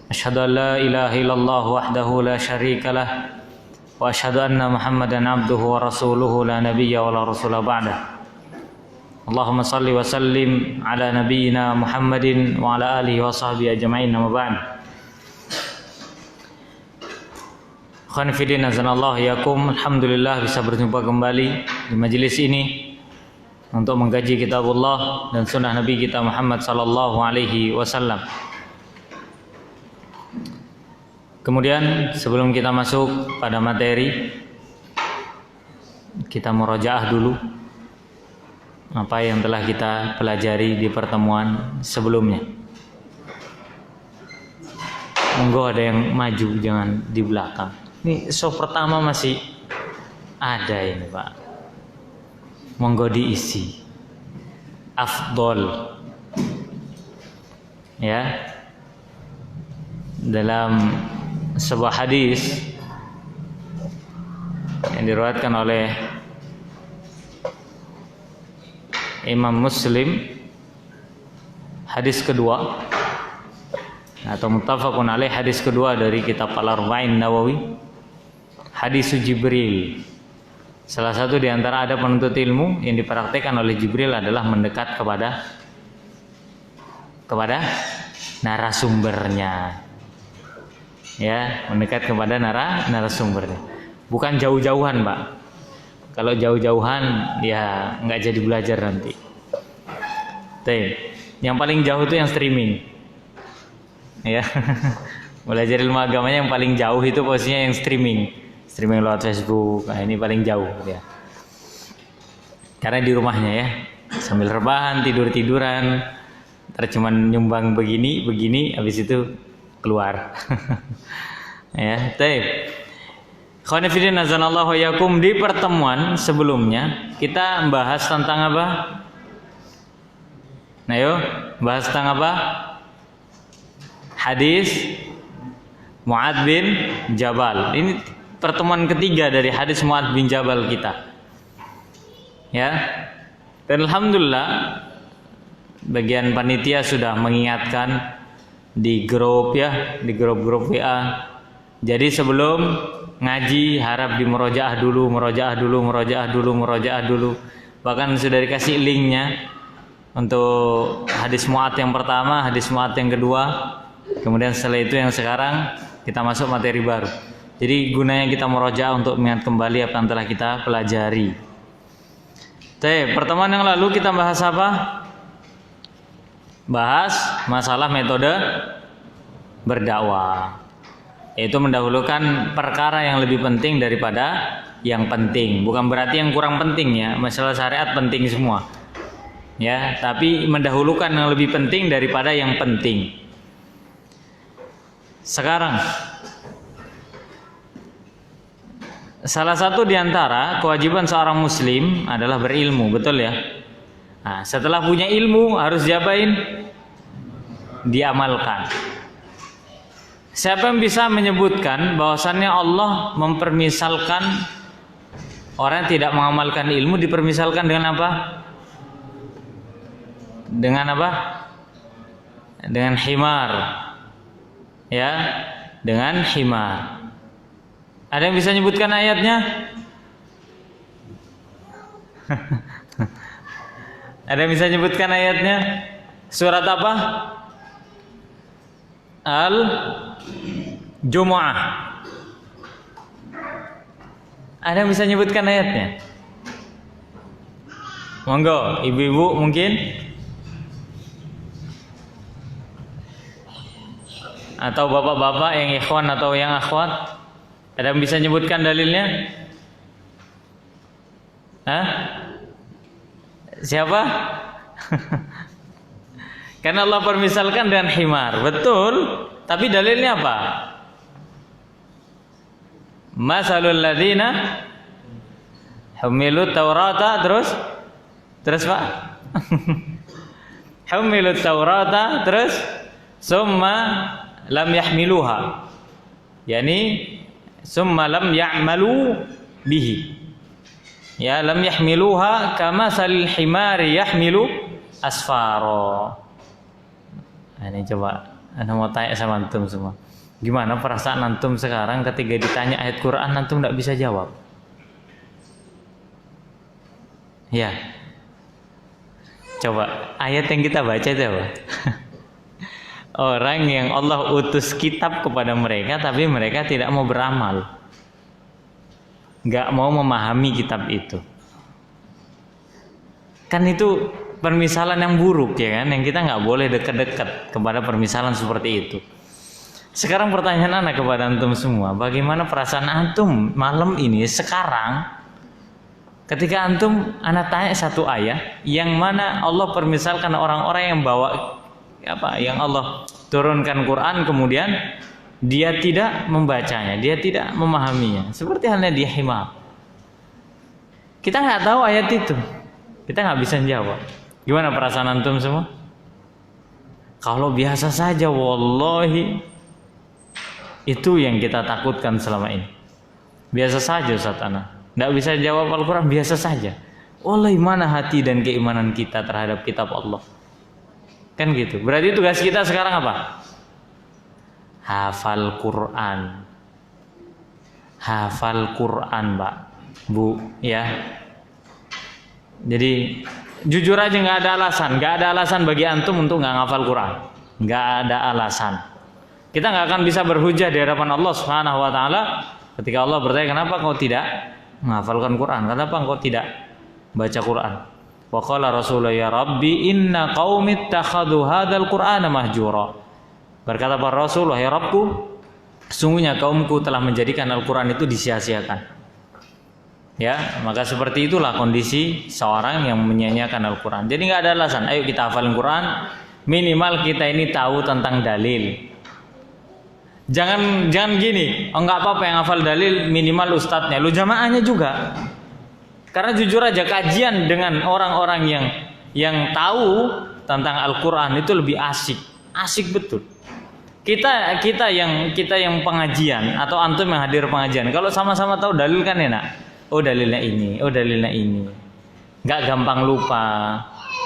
أشهد أن لا إله إلا الله وحده لا شريك له وأشهد أن محمدا عبده ورسوله لا نبي ولا رسول بعده اللهم صل وسلم على نبينا محمد وعلى آله وصحبه أجمعين أما بعد Khwan fillah nazanallahu yakum. Alhamdulillah bisa berjumpa kembali di majelis ini untuk mengkaji kitabullah dan sunnah Nabi kita Muhammad sallallahu alaihi wasallam. Kemudian sebelum kita masuk pada materi, kita murojaah dulu apa yang telah kita pelajari di pertemuan sebelumnya. Monggo ada yang maju, jangan di belakang. Ini show pertama masih ada ini Pak. Monggo diisi. Afdol. Ya. Dalam sebuah hadis yang diriwayatkan oleh Imam Muslim, hadis kedua atau muttafaqun alaih, hadis kedua dari kitab Al-Arba'in Nawawi, hadis Jibril. Salah satu di antara ada penuntut ilmu yang dipraktikkan oleh Jibril adalah mendekat kepada narasumbernya. Ya, mendekat kepada narasumbernya. Bukan jauh-jauhan, Pak. Kalau jauh-jauhan ya nggak jadi belajar nanti. Yang paling jauh itu yang streaming. Ya. Belajar ilmu agamanya yang paling jauh itu posisinya yang streaming lewat Facebook. Nah, ini paling jauh ya. Karena di rumahnya ya, sambil rebahan, tidur-tiduran, cuman nyumbang begini, habis itu keluar. Ya, baik. Khawani fillah nazanallahu yakum, di pertemuan sebelumnya kita membahas tentang apa? Nah, yuk, bahas tentang apa? Hadis Mu'adz bin Jabal. Ini pertemuan ketiga dari hadis Mu'adz bin Jabal kita. Ya. Dan alhamdulillah bagian panitia sudah mengingatkan di grup ya, di grup-grup WA. Jadi sebelum ngaji harap di murojaah dulu. Bahkan sudah dikasih linknya untuk hadis Mu'adz yang pertama, hadis Mu'adz yang kedua. Kemudian setelah itu yang sekarang kita masuk materi baru. Jadi gunanya kita murojaah untuk mengingat kembali apa yang telah kita pelajari. Pertemuan yang lalu kita bahas apa? Bahas masalah metode berdakwah, yaitu mendahulukan perkara yang lebih penting daripada yang penting. Bukan berarti yang kurang penting ya, masalah syariat penting semua ya, tapi mendahulukan yang lebih penting daripada yang penting. Sekarang salah satu di antara kewajiban seorang muslim adalah berilmu, betul ya? Nah, setelah punya ilmu harus diapain? Diamalkan. Siapa yang bisa menyebutkan bahwasannya Allah mempermisalkan orang yang tidak mengamalkan ilmu dipermisalkan dengan apa? Dengan apa? Dengan himar. Ya, dengan himar. Ada yang bisa menyebutkan ayatnya? Ada yang bisa menyebutkan ayatnya? Surat apa? Al-Jumu'ah. Ada yang bisa menyebutkan ayatnya? Monggo, ibu-ibu mungkin? Atau bapak-bapak yang ikhwan atau yang akhwat? Ada yang bisa menyebutkan dalilnya? Hah? Siapa? Karena Allah permisalkan dengan himar, betul. Tapi dalilnya apa? Masalul ladzina humilut taurata, terus Pak. Humilut taurata, terus summa lam yahmiluha. Yani summa lam ya'malu bihi. Ya, lam yahmiluha kama salil himari yahmilu asfaro. Ini coba Ana mau tanya sama antum semua. Gimana perasaan antum sekarang ketika ditanya ayat Quran antum tidak bisa jawab? Ya. Coba ayat yang kita baca itu apa? Orang yang Allah utus kitab kepada mereka tapi mereka tidak mau beramal. Nggak mau memahami kitab itu. Kan itu permisalan yang buruk ya kan, yang kita nggak boleh dekat-dekat kepada permisalan seperti itu. Sekarang pertanyaan anak kepada antum semua, bagaimana perasaan antum malam ini sekarang ketika antum anak tanya satu ayat yang mana Allah permisalkan orang-orang yang bawa yang Allah turunkan Quran kemudian dia tidak membacanya, dia tidak memahaminya, seperti halnya dia himar. Kita nggak tahu ayat itu, kita nggak bisa jawab. Gimana perasaan antum semua? Kalau biasa saja, wallahi itu yang kita takutkan selama ini. Biasa saja Ustaz Ana, nggak bisa jawab Al-Quran, biasa saja. Wallahi mana hati dan keimanan kita terhadap kitab Allah? Kan gitu. Berarti tugas kita sekarang apa? Hafal Quran. Hafal Quran, Mbak, Bu, ya. Jadi jujur aja nggak ada alasan bagi antum untuk nggak ngafal Quran. Nggak ada alasan. Kita nggak akan bisa berhujah di hadapan Allah Subhanahu Wa Taala ketika Allah bertanya kenapa kau tidak menghafalkan Quran, kenapa kau tidak baca Quran? Wa qala Rasulullah ya Rabbi inna qaumi ittakhadhu hadzal Qur'ana mahjura. Berkata para Rasul, wahai Rabbku, sesungguhnya kaumku telah menjadikan Al-Quran itu disia-siakan. Ya, maka seperti itulah kondisi seorang yang menyia-nyiakan Al-Quran. Jadi nggak ada alasan. Ayo kita hafalin Quran. Minimal kita ini tahu tentang dalil. Jangan gini. Oh nggak apa-apa yang hafal dalil, minimal ustadznya. Lu jamaahnya juga. Karena jujur aja kajian dengan orang-orang yang tahu tentang Al-Quran itu lebih asik. Asik betul. Kita yang pengajian atau antum yang hadir pengajian, kalau sama-sama tahu dalil kan enak. Oh dalilnya ini, oh dalilnya ini. Nggak gampang lupa.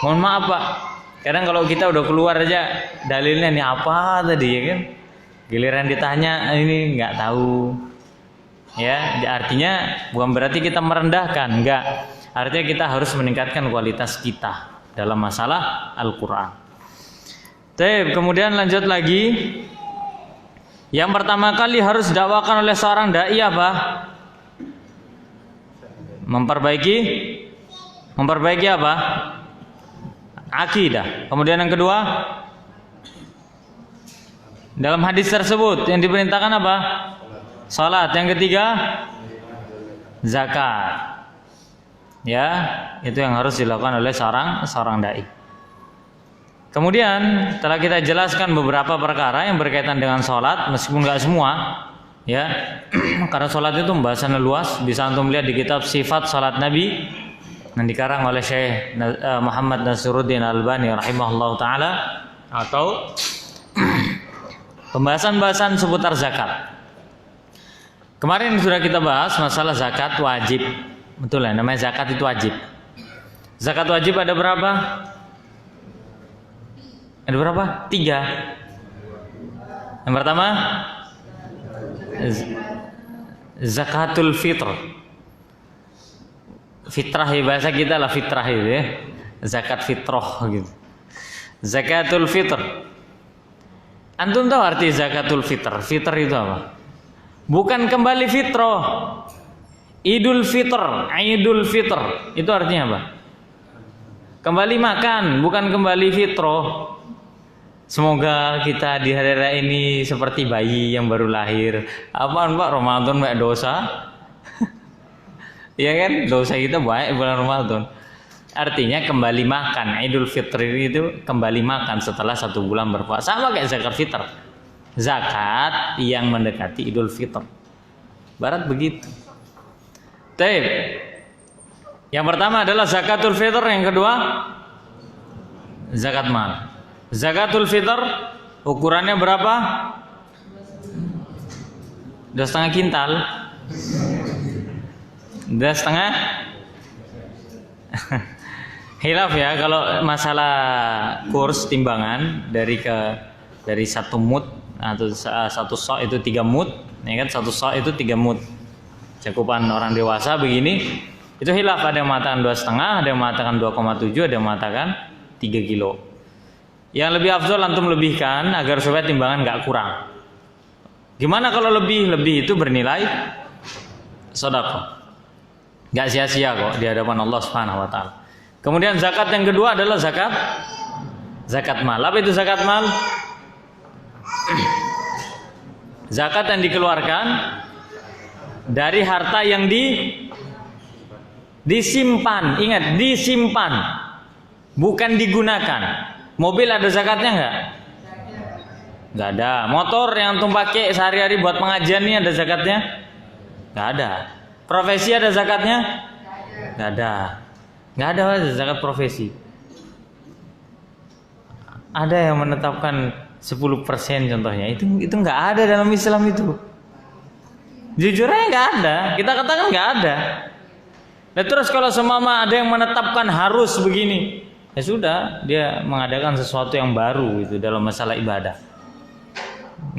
Mohon maaf Pak, kadang kalau kita udah keluar aja dalilnya ini apa tadi ya kan, giliran ditanya ini nggak tahu. Ya, artinya bukan berarti kita merendahkan, enggak. Artinya kita harus meningkatkan kualitas kita dalam masalah Al-Quran. Kemudian lanjut lagi. Yang pertama kali harus didakwakan oleh seorang dai apa? Memperbaiki apa? Akidah. Kemudian yang kedua, dalam hadis tersebut yang diperintahkan apa? Salat. Yang ketiga, zakat. Ya, itu yang harus dilakukan oleh seorang dai. Kemudian setelah kita jelaskan beberapa perkara yang berkaitan dengan sholat, meskipun nggak semua, ya, karena sholat itu pembahasannya luas, bisa antum lihat di kitab Sifat Sholat Nabi yang dikarang oleh Syekh Muhammad Nasiruddin Albani rahimahullah taala, atau pembahasan seputar zakat. Kemarin sudah kita bahas masalah zakat wajib, betul ya, namanya zakat itu wajib. Zakat wajib ada berapa? Ada berapa? 3. Yang pertama zakatul fitr. Fitrah ya, bahasa kita lah fitrah itu ya. Zakat fitrah gitu. Zakatul fitr. Antum tahu arti zakatul fitr? Fitr itu apa? Bukan kembali fitrah. Idul fitr itu artinya apa? Kembali makan, bukan kembali fitrah. Semoga kita di hari raya ini seperti bayi yang baru lahir. Apaan Pak, Ramadan banyak dosa? Ya kan, dosa kita banyak bulan Ramadan. Artinya kembali makan. Idul Fitri itu kembali makan setelah 1 bulan berpuasa. Sama kayak zakat fitr. Zakat yang mendekati Idul Fitr. Barat begitu. Taib. Yang pertama adalah zakatul fitr, yang kedua zakat mal. Zakatul fitr ukurannya berapa? 2,5 kintal. 2,5. Hilaf ya kalau masalah kurs timbangan dari ke dari 1 mud atau 1 sa' itu 3 mud, ya kan? 1 sa' itu 3 mud. Cakupan orang dewasa begini. Itu khilaf, ada yang mengatakan 2,5, ada yang mengatakan 2,7, ada yang mengatakan 3 kilo. Yang lebih afdol antum lebihkan agar supaya timbangan nggak kurang. Gimana kalau lebih? Lebih itu bernilai sedekah. Nggak sia-sia kok di hadapan Allah Subhanahu wa taala. Kemudian zakat yang kedua adalah zakat mal. Apa itu zakat mal? Zakat yang dikeluarkan dari harta yang disimpan. Ingat, disimpan, bukan digunakan. Mobil ada zakatnya nggak? Nggak ada. Motor yang antum pakai sehari-hari buat pengajian ini ada zakatnya? Nggak ada. Profesi ada zakatnya? Nggak ada. Nggak ada zakat profesi. Ada yang menetapkan 10% contohnya. Itu nggak ada dalam Islam itu. Jujur aja nggak ada. Kita katakan nggak ada. Nah terus kalau semama ada yang menetapkan harus begini, ya sudah, dia mengadakan sesuatu yang baru itu dalam masalah ibadah.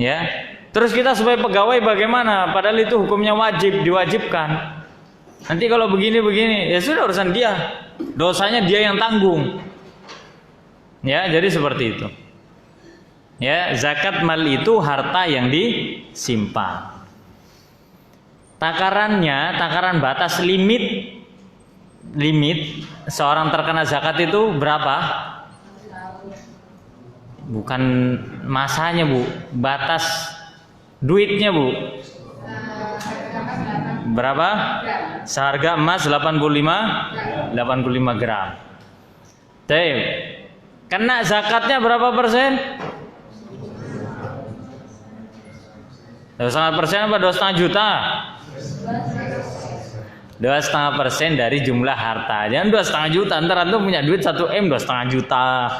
Ya. Terus kita sebagai pegawai bagaimana? Padahal itu hukumnya wajib, diwajibkan. Nanti kalau begini-begini, ya sudah urusan dia. Dosanya dia yang tanggung. Ya, jadi seperti itu. Ya, zakat mal itu harta yang disimpan. Takaran batas limit seorang terkena zakat itu berapa? Bukan masanya, Bu. Batas duitnya, Bu. Berapa? Seharga emas 85 gram. Baik. Kena zakatnya berapa persen? 2,5% apa 2,5 juta? 2,5% dari jumlah harta. Jangan 2,5 juta. Ntar antum punya duit 1M 2,5 juta.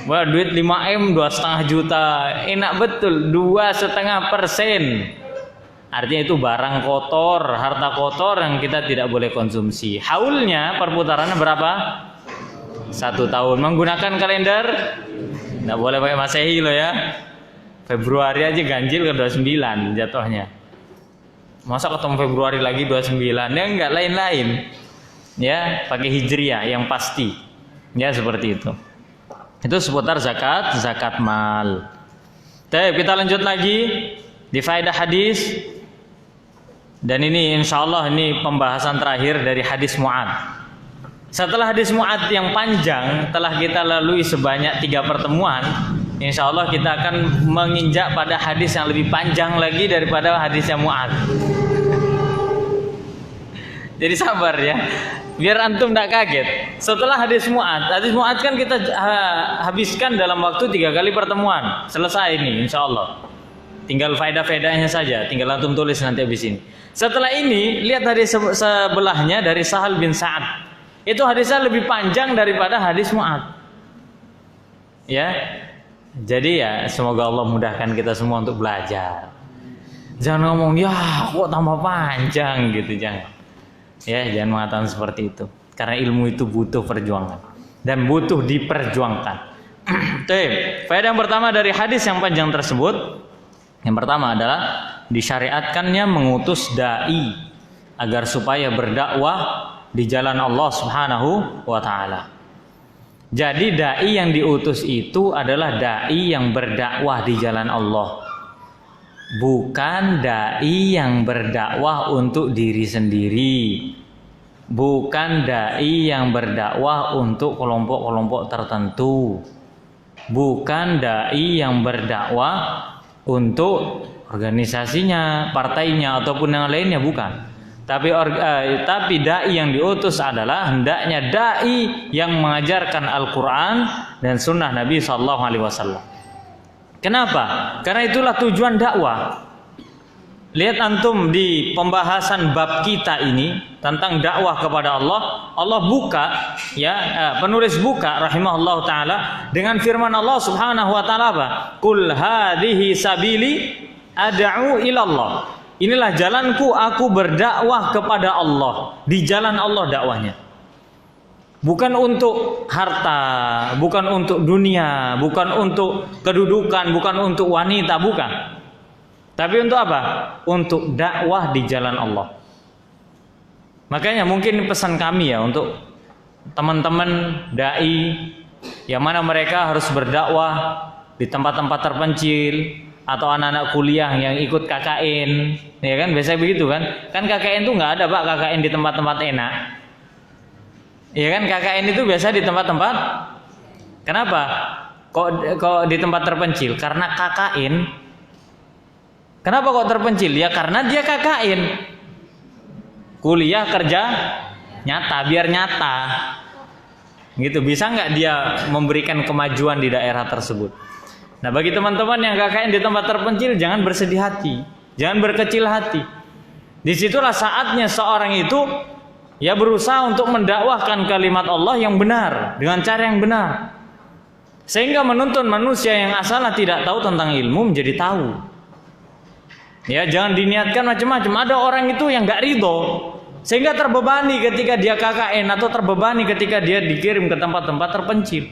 Wah, duit 5M 2,5 juta. Enak betul, 2,5%. Artinya itu barang kotor, harta kotor yang kita tidak boleh konsumsi. Haulnya, perputarannya berapa? 1 tahun. Menggunakan kalender nggak boleh pakai Masehi loh ya. Februari aja ganjil ke 29 jatuhnya. Masa ketemu Februari lagi 29? Ya enggak, lain-lain. Ya, pakai Hijriah yang pasti. Ya, seperti itu. Itu seputar zakat mal. Baik, kita lanjut lagi di faedah hadis. Dan ini insyaallah ini pembahasan terakhir dari hadis Mu'adz. Setelah hadis Mu'adz yang panjang telah kita lalui sebanyak 3 pertemuan, insyaallah kita akan menginjak pada hadis yang lebih panjang lagi daripada hadisnya Mu'adz. Jadi sabar ya, biar antum tidak kaget. Setelah hadis Mu'adz kan kita habiskan dalam waktu 3 kali pertemuan. Selesai ini insyaallah. Tinggal faedah-faedahnya saja, tinggal antum tulis nanti habis ini. Setelah ini lihat hadis sebelahnya dari Sahal bin Sa'ad. Itu hadisnya lebih panjang daripada hadis Mu'adz. Ya. Jadi ya semoga Allah mudahkan kita semua untuk belajar. Jangan ngomong ya kok tambah panjang gitu, jangan. Ya, jangan mengatakan seperti itu. Karena ilmu itu butuh perjuangan dan butuh diperjuangkan. Faedah yang pertama dari hadis yang panjang tersebut, yang pertama adalah disyariatkannya mengutus dai agar supaya berdakwah di jalan Allah Subhanahu wa taala. Jadi dai yang diutus itu adalah dai yang berdakwah di jalan Allah. Bukan dai yang berdakwah untuk diri sendiri. Bukan dai yang berdakwah untuk kelompok-kelompok tertentu. Bukan dai yang berdakwah untuk organisasinya, partainya ataupun yang lainnya, bukan. Tapi dai yang diutus adalah hendaknya dai yang mengajarkan Al-Quran dan Sunnah Nabi SAW. Kenapa? Karena itulah tujuan dakwah. Lihat antum di pembahasan bab kita ini tentang dakwah kepada Allah. Allah buka, ya, penulis buka rahimahullah taala dengan firman Allah Subhanahu wa taala apa? Qul hadhihi sabili ad'u ila Allah. Inilah jalanku, aku berdakwah kepada Allah. Di jalan Allah dakwahnya. Bukan untuk harta, bukan untuk dunia, bukan untuk kedudukan, bukan untuk wanita, bukan. Tapi untuk apa? Untuk dakwah di jalan Allah. Makanya mungkin pesan kami ya untuk teman-teman dai yang mana mereka harus berdakwah di tempat-tempat terpencil atau anak-anak kuliah yang ikut KKN, ya kan biasanya begitu kan? Kan KKN itu nggak ada Pak, KKN di tempat-tempat enak. Ya kan KKN itu biasa di tempat-tempat. Kenapa? Kok di tempat terpencil? Karena KKN. Kenapa kok terpencil? Ya karena dia KKN. Kuliah kerja nyata, biar nyata. Gitu, bisa nggak dia memberikan kemajuan di daerah tersebut? Nah, bagi teman-teman yang KKN di tempat terpencil, jangan bersedih hati, jangan berkecil hati. Disitulah saatnya seorang itu ya berusaha untuk mendakwahkan kalimat Allah yang benar dengan cara yang benar, sehingga menuntun manusia yang asalnya tidak tahu tentang ilmu menjadi tahu. Ya, jangan diniatkan macam-macam. Ada orang itu yang nggak ridho, sehingga terbebani ketika dia KKN atau terbebani ketika dia dikirim ke tempat-tempat terpencil.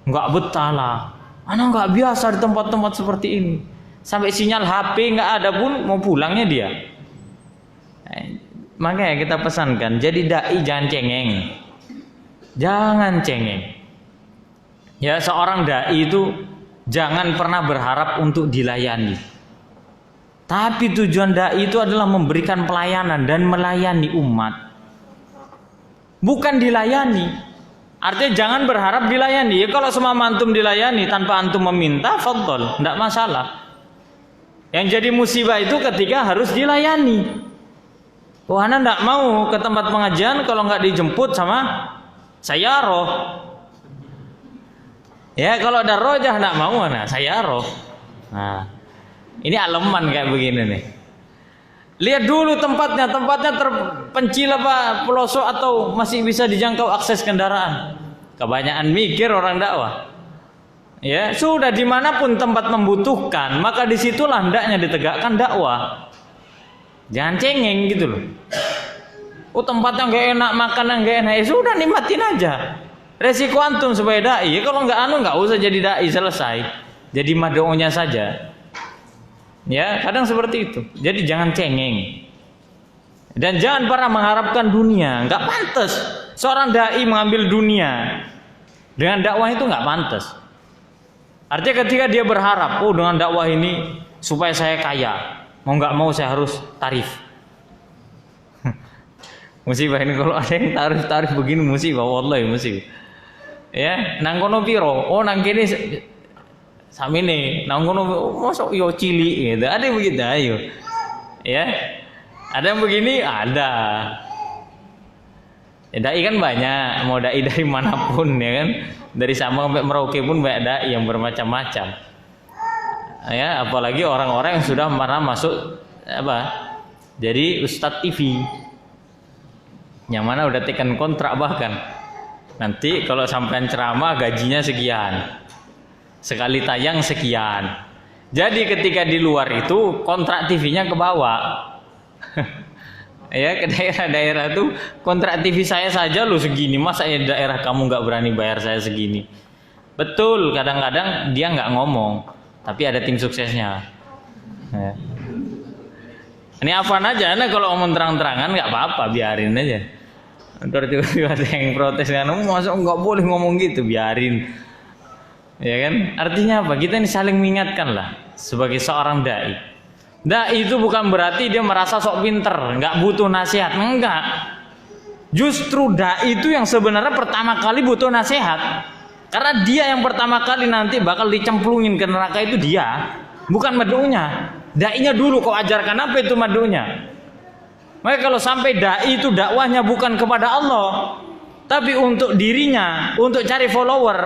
Nggak betah lah, anak nggak biasa di tempat-tempat seperti ini. Sampai sinyal HP nggak ada pun mau pulangnya dia. Makanya kita pesankan, jadi dai jangan cengeng. Jangan cengeng. Ya, seorang dai itu jangan pernah berharap untuk dilayani. Tapi tujuan dai itu adalah memberikan pelayanan dan melayani umat. Bukan dilayani. Artinya jangan berharap dilayani. Ya, kalau semua antum dilayani tanpa antum meminta, fadhol, enggak masalah. Yang jadi musibah itu ketika harus dilayani. Wah, anak enggak mau ke tempat pengajian kalau enggak dijemput sama sayyarah. Ya, kalau ada rojah enggak mau, nah sayyarah. Nah, ini aleman kayak begini nih. Lihat dulu tempatnya terpencil apa pelosok atau masih bisa dijangkau akses kendaraan. Kebanyakan mikir orang dakwah. Ya, sudah dimanapun tempat membutuhkan, maka disitulah hendaknya ditegakkan dakwah. Jangan cengeng gitu loh. Oh, tempatnya nggak enak, makanan nggak enak, ya sudah nikmatin aja. Resiko antum sebagai dai. Ya, kalau nggak usah jadi dai, selesai. Jadi mad'unya saja. Ya, kadang seperti itu. Jadi jangan cengeng. Dan jangan pernah mengharapkan dunia. Nggak pantas. Seorang dai mengambil dunia dengan dakwah itu nggak pantas. Artinya ketika dia berharap, oh dengan dakwah ini supaya saya kaya. Mau nggak mau saya harus tarif. Musibah ini kalau ada yang tarif begini musibah, wallahi musibah. Ya, nang kono piro? Oh nang kene samine, nang kono mosok yo cilik gitu. Ada begitu ayo. Ya. Ada yang begini, ada. Ya, dai kan banyak, mau dai dari manapun ya kan. Dari Sabang sampai Merauke pun banyak dai yang bermacam-macam. Ya, apalagi orang-orang yang sudah pernah masuk jadi Ustadz TV, yang mana udah tekan kontrak bahkan. Nanti kalau sampean ceramah gajinya sekian, sekali tayang sekian. Jadi ketika di luar itu kontrak TV-nya ke bawah. Ya, ke daerah-daerah itu kontrak TV saya saja lo segini, masa ya daerah kamu nggak berani bayar saya segini? Betul, kadang-kadang dia nggak ngomong, tapi ada tim suksesnya. Ya. Ini afan aja, nah kalau ngomong terang-terangan nggak apa-apa, biarin aja. Ntar tiba-tiba ada yang protes kan, masuk nggak boleh ngomong gitu, biarin. Ya kan? Artinya apa? Kita ini saling mengingatkan lah sebagai seorang dai. Dai itu bukan berarti dia merasa sok pinter, nggak butuh nasihat, enggak. Justru dai itu yang sebenarnya pertama kali butuh nasihat. Karena dia yang pertama kali nanti bakal dicemplungin ke neraka itu dia, bukan mad'unya. Dai-nya dulu kau ajarkan apa itu mad'unya. Maka kalau sampai dai itu dakwahnya bukan kepada Allah, tapi untuk dirinya, untuk cari follower,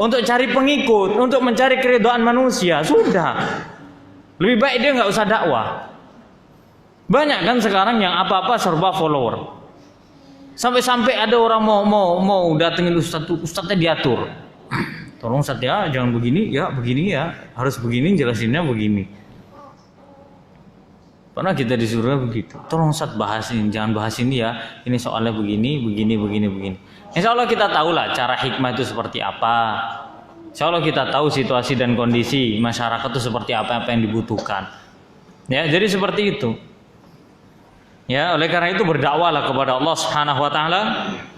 untuk cari pengikut, untuk mencari keridhaan manusia, sudah. Lebih baik dia nggak usah dakwah. Banyak kan sekarang yang apa-apa serba follower. Sampai-sampai ada orang mau datengin ustadznya diatur. Tolong Ustadz ya, jangan begini ya, harus begini, jelasinnya begini. Pernah kita disuruh begitu. Tolong Ustaz bahas ini, jangan bahas ini ya. Ini soalnya begini. Insya Allah kita tahulah cara hikmah itu seperti apa. Insya Allah kita tahu situasi dan kondisi masyarakat itu seperti apa yang dibutuhkan. Ya, jadi seperti itu. Ya, oleh karena itu berdakwahlah kepada Allah Subhanahu wa taala,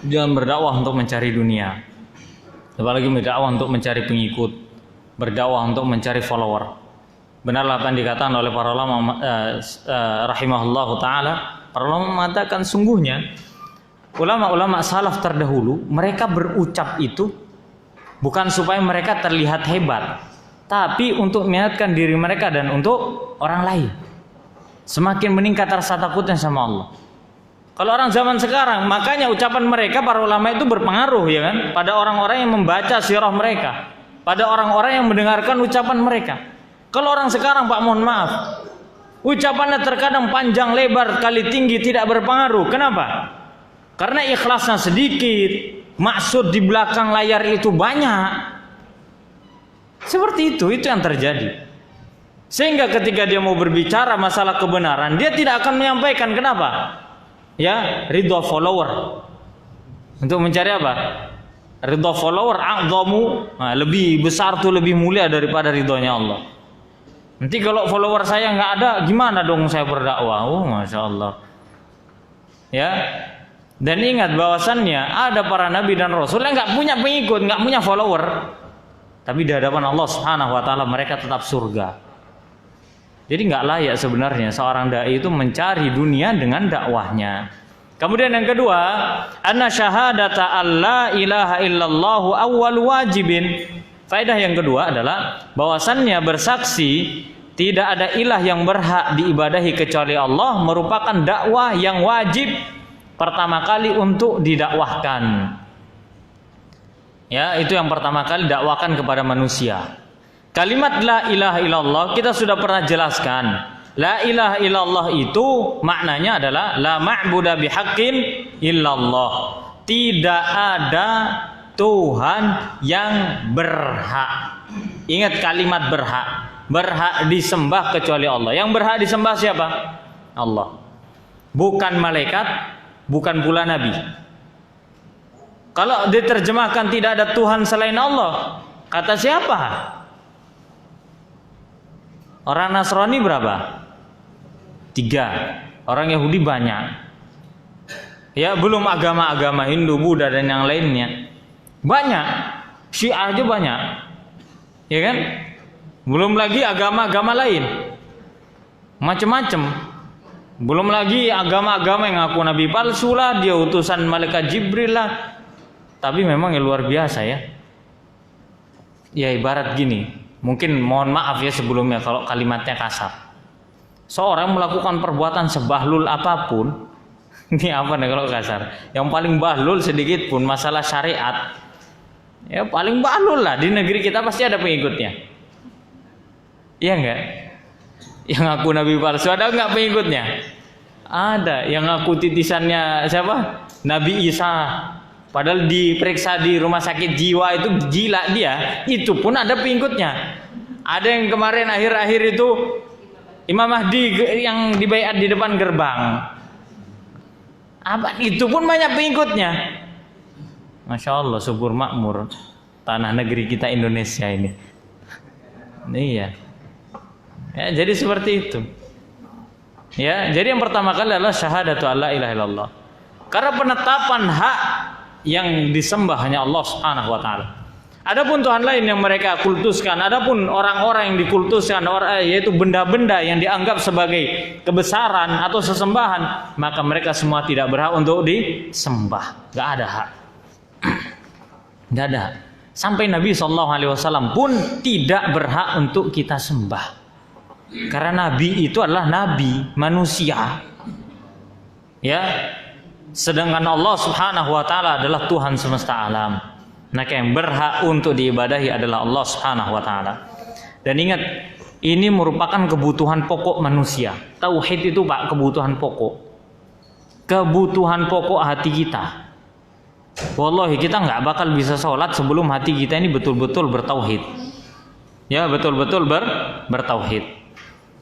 jangan berdakwah untuk mencari dunia. Apalagi berdakwah untuk mencari pengikut, berdakwah untuk mencari follower. Benarlah apa yang dikatakan oleh para ulama rahimahullahu taala, para ulama mengatakan sungguhnya ulama-ulama salaf terdahulu mereka berucap itu bukan supaya mereka terlihat hebat, tapi untuk mengingatkan diri mereka dan untuk orang lain. Semakin meningkat rasa takutnya sama Allah. Kalau orang zaman sekarang, makanya ucapan mereka para ulama itu berpengaruh ya kan, pada orang-orang yang membaca sirah mereka, pada orang-orang yang mendengarkan ucapan mereka. Kalau orang sekarang Pak, mohon maaf, ucapannya terkadang panjang lebar kali tinggi tidak berpengaruh. Kenapa? Karena ikhlasnya sedikit, maksud di belakang layar itu banyak. Seperti itu yang terjadi. Sehingga ketika dia mau berbicara masalah kebenaran, dia tidak akan menyampaikan. Kenapa? Ya, ridho follower. Untuk mencari apa? Ridho follower a'dhamu, lebih besar tuh, lebih mulia daripada ridhonya Allah. Nanti kalau follower saya nggak ada, gimana dong saya berdakwah? Oh, masya Allah. Ya, dan ingat bahwasannya ada para nabi dan rasul yang nggak punya pengikut, nggak punya follower, tapi di hadapan Allah Subhanahu Wa Taala mereka tetap surga. Jadi nggak layak sebenarnya seorang dai itu mencari dunia dengan dakwahnya. Kemudian yang kedua, anna syahadata alla ilaha illallah awwal wajibin. Faedah yang kedua adalah bahwasannya bersaksi tidak ada ilah yang berhak diibadahi kecuali Allah merupakan dakwah yang wajib pertama kali untuk didakwahkan. Ya, itu yang pertama kali dakwakan kepada manusia. Kalimat la ilaha illallah kita sudah pernah jelaskan. La ilaha illallah itu maknanya adalah la ma'buda bihaqqin illallah. Tidak ada Tuhan yang berhak. Ingat kalimat berhak. Berhak disembah kecuali Allah. Yang berhak disembah siapa? Allah. Bukan malaikat, bukan pula nabi. Kalau diterjemahkan tidak ada Tuhan selain Allah, kata siapa? Orang Nasrani berapa? 3. Orang Yahudi banyak. Ya, belum agama-agama Hindu, Buddha dan yang lainnya. Banyak. Syiah aja banyak. Ya kan? Belum lagi agama-agama lain. Macam-macam. Belum lagi agama-agama yang ngaku nabi palsu lah, dia utusan malaikat Jibril lah. Tapi memang yang luar biasa ya. Ya ibarat gini. Mungkin mohon maaf ya sebelumnya kalau kalimatnya kasar. Seorang melakukan perbuatan sebahlul apapun, ini apa nih kalau kasar? Yang paling bahlul sedikit pun masalah syariat, ya paling bahlul lah di negeri kita pasti ada pengikutnya. Iya enggak? Yang ngaku nabi palsu ada enggak pengikutnya? Ada. Yang ngaku titisannya siapa? Nabi Isa. Padahal diperiksa di rumah sakit jiwa itu gila dia, itu pun ada pengikutnya. Ada yang kemarin akhir-akhir itu Imam Mahdi yang dibaiat di depan gerbang. Apa itu pun banyak pengikutnya. Masya Allah, subur makmur tanah negeri kita Indonesia ini. Iya. Ya, jadi seperti itu. Ya, jadi yang pertama kali adalah syahadatu alla ilaha illallah. Karena penetapan hak yang disembah hanya Allah Subhanahu wa taala. Adapun Tuhan lain yang mereka kultuskan, adapun orang-orang yang dikultuskan, yaitu benda-benda yang dianggap sebagai kebesaran atau sesembahan, maka mereka semua tidak berhak untuk disembah. Gak ada hak. Gak ada hak. Sampai Nabi SAW pun tidak berhak untuk kita sembah. Karena Nabi itu adalah Nabi manusia. Ya. Sedangkan Allah Subhanahu wa taala adalah Tuhan semesta alam. Maka yang berhak untuk diibadahi adalah Allah Subhanahu wa taala. Dan ingat, ini merupakan kebutuhan pokok manusia. Tauhid itu Pak, kebutuhan pokok. Kebutuhan pokok hati kita. Wallahi kita nggak bakal bisa sholat sebelum hati kita ini betul-betul bertauhid. Ya, betul-betul bertauhid.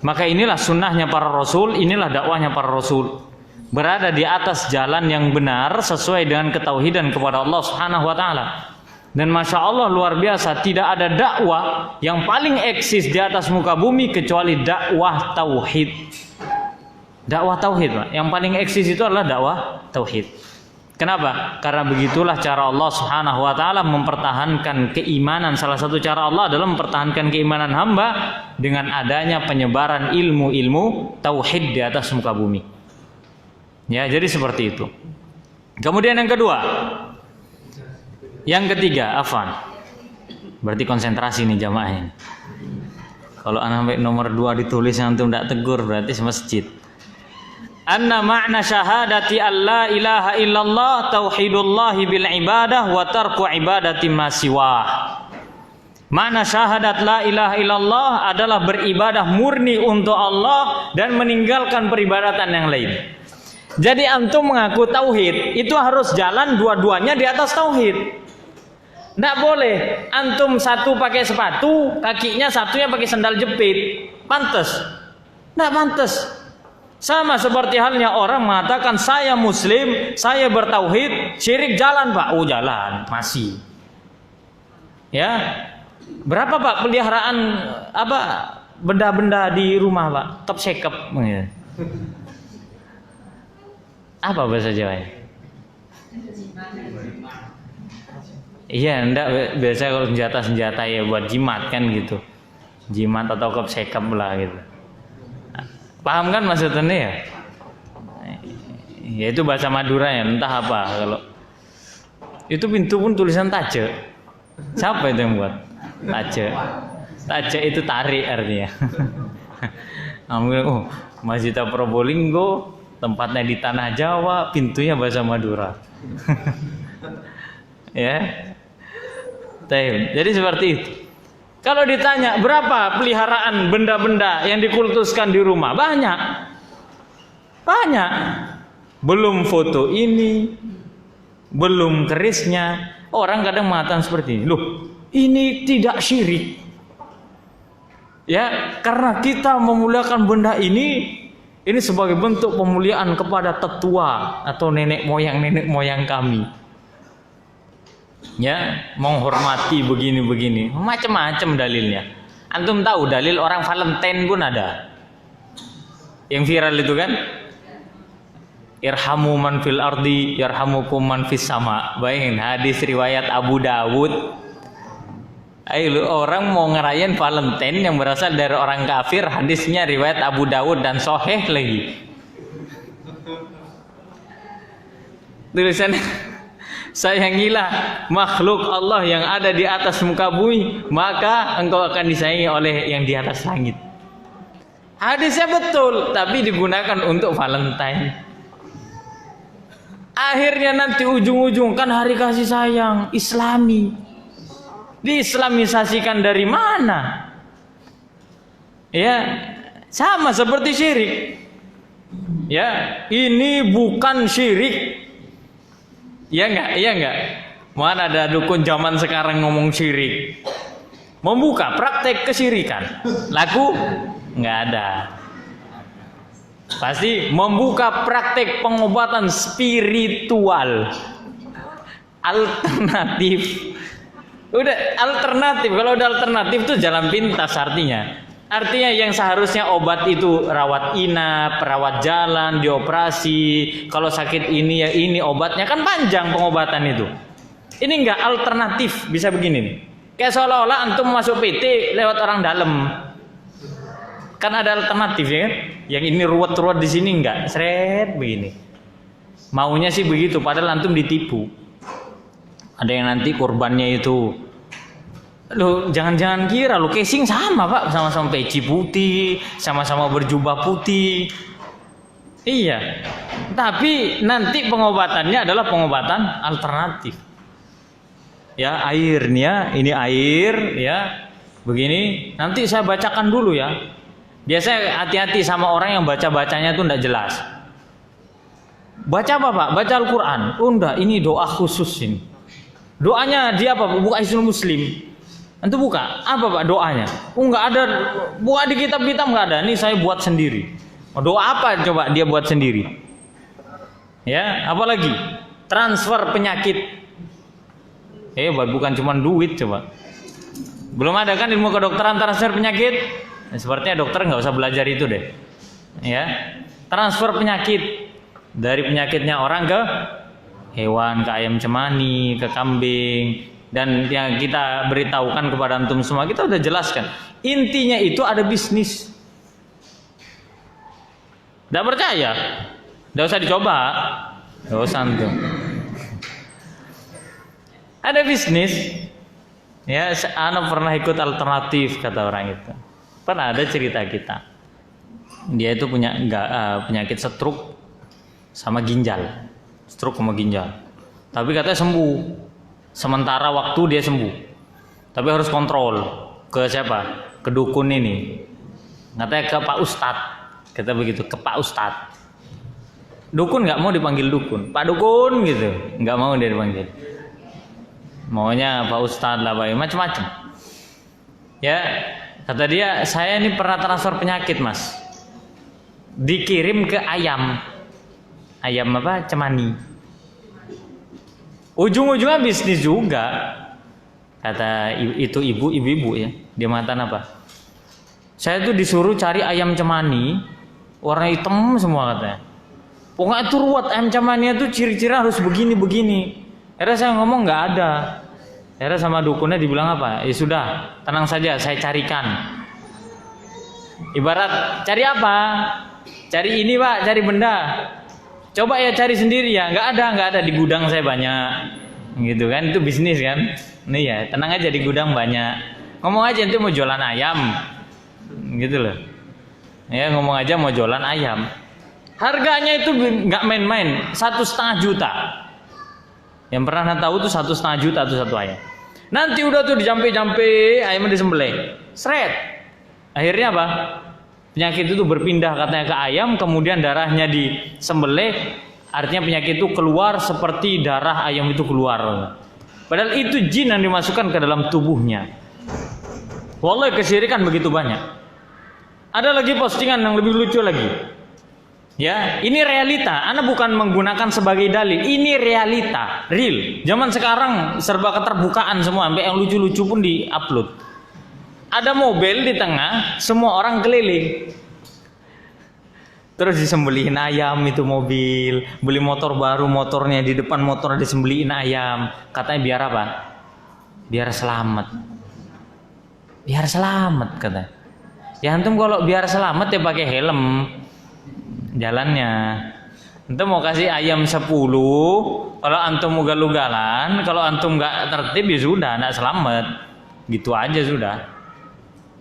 Maka inilah sunnahnya para rasul, inilah dakwahnya para rasul. Berada di atas jalan yang benar sesuai dengan ketauhidan kepada Allah Subhanahu wa taala. Dan Masya Allah luar biasa, tidak ada dakwah yang paling eksis di atas muka bumi kecuali dakwah tauhid. Dakwah tauhid, Pak. Yang paling eksis itu adalah dakwah tauhid. Kenapa? Karena begitulah cara Allah Subhanahu wa taala mempertahankan keimanan. Salah satu cara Allah adalah mempertahankan keimanan hamba dengan adanya penyebaran ilmu-ilmu tauhid di atas muka bumi. Ya, jadi seperti itu. Kemudian yang kedua, yang ketiga, afan. Berarti konsentrasi nih jamaah ini. Kalau anak sampai nomor 2 ditulis antum tidak tegur berarti semasjid. Anna ma'na syahadati alla ilaha illallah tauhidullahi bil ibadah wa tarku ibadati ma siwah. Makna syahadat la ilaha illallah adalah beribadah murni untuk Allah dan meninggalkan peribadatan yang lain. Jadi antum mengaku tauhid, itu harus jalan dua-duanya di atas tauhid. Tidak boleh antum satu pakai sepatu, kakinya satunya pakai sandal jepit. Pantes? Tidak pantes. Sama seperti halnya orang mengatakan saya muslim, saya bertauhid, syirik jalan Pak. Oh jalan, masih. Ya. Berapa Pak peliharaan apa benda-benda di rumah Pak? Top sekep. Apa bahasa Jawanya? Iya, enggak, biasa kalau senjata-senjata ya buat jimat kan gitu. Jimat atau kop sekep lah gitu. Paham kan maksudnya ya? Ya itu bahasa Madura ya, entah apa kalau itu pintu pun tulisan taje. Siapa itu yang buat? Taje. Taje itu tarik artinya. Oh, Masjid Probolinggo, tempatnya di tanah Jawa, pintunya bahasa Madura. Ya. Jadi seperti itu. Kalau ditanya berapa peliharaan benda-benda yang dikultuskan di rumah? Banyak. Banyak. Belum foto ini, belum kerisnya. Orang kadang mengatakan seperti ini. Loh, ini tidak syirik. Ya, karena kita memuliakan benda ini sebagai bentuk pemuliaan kepada tetua atau nenek moyang kami. Ya, menghormati begini-begini, macam-macam dalilnya. Antum tahu dalil orang Valentine pun ada. Yang viral itu kan, irhamu man fil ardi yarhamukum man fis sama. Bayangin hadis riwayat Abu Dawud. Ayo orang mau ngerayain Valentine yang berasal dari orang kafir, hadisnya riwayat Abu Dawud dan sahih lagi. Tulisannya, sayangilah makhluk Allah yang ada di atas muka bumi, maka engkau akan disayangi oleh yang di atas langit. Hadisnya betul, tapi digunakan untuk Valentine. Akhirnya nanti ujung-ujung kan hari kasih sayang Islami. Diislamisasikan dari mana? Ya, sama seperti syirik. Ya, ini bukan syirik. Iya enggak? Mana ada dukun zaman sekarang ngomong syirik. Membuka praktek kesyirikan. Laku? Enggak ada. Pasti membuka praktek pengobatan spiritual. Alternatif. Udah alternatif. Kalau udah alternatif itu jalan pintas artinya. Artinya yang seharusnya obat itu rawat inap, rawat jalan, dioperasi. Kalau sakit ini ya ini obatnya kan panjang pengobatan itu. Ini enggak alternatif, bisa begini nih. Kayak seolah-olah antum masuk PT lewat orang dalam. Kan ada alternatif ya kan? Yang ini ruwet-ruwet di sini enggak, seret begini. Maunya sih begitu, padahal antum ditipu. Ada yang nanti korbannya itu, lo jangan kira lo casing sama Pak, sama-sama peci putih, sama-sama berjubah putih. Iya, tapi nanti pengobatannya adalah pengobatan alternatif. Ya airnya, ini air ya, begini. Nanti saya bacakan dulu ya. Biasanya hati-hati sama orang yang baca-bacanya itu tidak jelas. Baca apa Pak? Baca Al-Quran. Oh enggak, ini doa khusus ini. Doanya dia apa? Bukan Islam Muslim. Antum buka, apa Pak doanya? Oh nggak ada, buka di kitab-kitab nggak ada. Ini saya buat sendiri. Oh, doa apa coba dia buat sendiri? Ya, apalagi transfer penyakit. Bukan cuma duit coba. Belum ada kan ilmu kedokteran transfer penyakit? Sepertinya dokter nggak usah belajar itu deh. Ya, transfer penyakit dari penyakitnya orang ke hewan, ke ayam cemani, ke kambing. Dan yang kita beritahukan kepada antum semua, kita udah jelaskan. Intinya itu ada bisnis. Tidak percaya? Tidak usah dicoba. Tidak usah antum. Ada bisnis. Ya, anak pernah ikut alternatif kata orang itu. Pernah ada cerita kita. Dia itu punya penyakit stroke sama ginjal. Stroke sama ginjal. Tapi katanya sembuh. Sementara waktu dia sembuh, tapi harus kontrol ke siapa? Ke dukun ini. Katanya ke Pak Ustadz, kata begitu, ke Pak Ustadz. Dukun nggak mau dipanggil dukun, Pak Dukun gitu, nggak mau dia dipanggil. Maunya Pak Ustadz lah, macam-macam. Ya, kata dia, saya ini pernah transfer penyakit mas, dikirim ke ayam apa? Cemani. Ujung-ujungnya bisnis juga. Kata itu ibu-ibu ya. Dia mengatakan apa? Saya tuh disuruh cari ayam cemani warna hitam semua katanya. Pokoknya itu ruwet, ayam cemani itu ciri-ciri harus begini-begini. Akhirnya saya ngomong nggak ada. Akhirnya sama dukunnya dibilang apa? Ya sudah, tenang saja, saya carikan. Ibarat cari apa? Cari ini Pak, cari benda. Coba ya cari sendiri ya, nggak ada di gudang saya banyak, gitu kan, itu bisnis kan, nih ya tenang aja di gudang banyak, ngomong aja nanti mau jualan ayam, gitu loh, ya ngomong aja mau jualan ayam, harganya itu nggak main-main, 1,5 juta, yang pernah tahu tuh 1,5 juta tuh satu ayam, nanti udah tuh dijampe ayamnya disembelih, seret, akhirnya apa? Penyakit itu berpindah katanya ke ayam, kemudian darahnya disembelih, artinya penyakit itu keluar seperti darah ayam itu keluar. Padahal itu jin yang dimasukkan ke dalam tubuhnya. Wallahi kesyirikan begitu banyak. Ada lagi postingan yang lebih lucu lagi. Ya, ini realita. Ana bukan menggunakan sebagai dalil. Ini realita, real. Zaman sekarang serba keterbukaan semua, sampai yang lucu-lucu pun di-upload. Ada mobil di tengah, semua orang keliling. Terus disembelihin ayam itu mobil, beli motor baru, motornya di depan motornya disembelihin ayam. Katanya biar apa? Biar selamat. Biar selamat katanya. Ya antum kalau biar selamat ya pakai helm jalannya. Antum mau kasih ayam 10, kalau antum ugal-ugalan, kalau antum nggak tertib ya sudah, nggak selamat. Gitu aja sudah.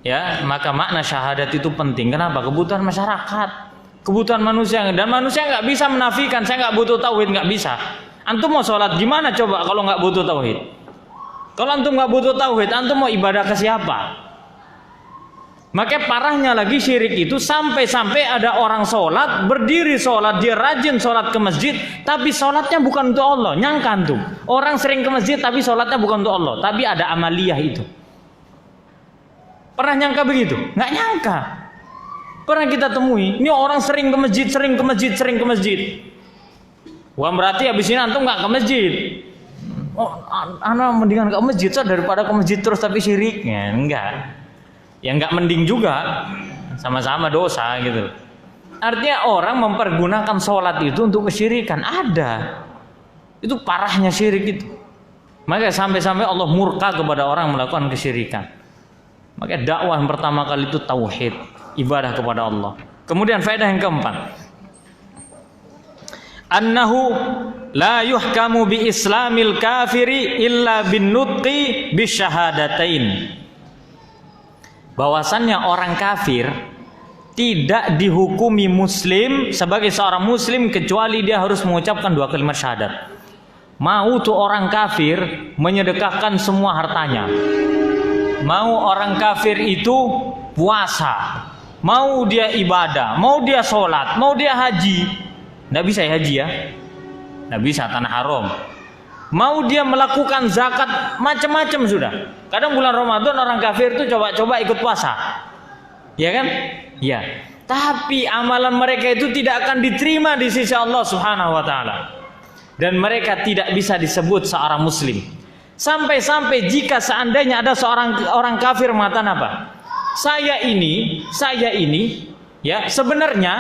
Ya, maka makna syahadat itu penting. Kenapa? Kebutuhan masyarakat, kebutuhan manusia, dan manusia nggak bisa menafikan saya nggak butuh tauhid, nggak bisa. Antum mau sholat gimana coba kalau nggak butuh tauhid? Kalau antum nggak butuh tauhid, antum mau ibadah ke siapa? Maka parahnya lagi syirik itu sampai-sampai ada orang sholat, berdiri sholat, dia rajin sholat ke masjid, tapi sholatnya bukan untuk Allah. Nyangka antum, orang sering ke masjid tapi sholatnya bukan untuk Allah, tapi ada amaliyah itu. Pernah nyangka begitu? Nggak nyangka. Pernah kita temui, ini orang sering ke masjid, sering ke masjid. Wah berarti habis ini antum nggak ke masjid. Oh, anak mendingan ke masjid daripada ke masjid terus tapi syiriknya. Enggak. Ya nggak mending juga, sama-sama dosa gitu. Artinya orang mempergunakan sholat itu untuk kesyirikan. Ada. Itu parahnya syirik itu. Maka sampai-sampai Allah murka kepada orang melakukan kesyirikan. Maka dakwah yang pertama kali itu tauhid, ibadah kepada Allah. Kemudian faedah yang keempat, annahu la yuhkamu bi islamil kafiri illa bin nutqi bisyahadatain. Bahwasannya orang kafir tidak dihukumi muslim sebagai seorang muslim kecuali dia harus mengucapkan 2 kalimat syahadat. Mau tuh orang kafir menyedekahkan semua hartanya, mau orang kafir itu puasa, mau dia ibadah, mau dia sholat, mau dia haji. Nggak bisa ya haji ya, nggak bisa, tanah haram. mau dia melakukan zakat macam-macam sudah. Kadang bulan Ramadan orang kafir itu coba-coba ikut puasa. Ya kan? Ya. Tapi amalan mereka itu tidak akan diterima di sisi Allah Subhanahu wa taala. Dan mereka tidak bisa disebut seorang muslim. Sampai-sampai jika seandainya ada seorang orang kafir mengatakan apa? Saya ini ya sebenarnya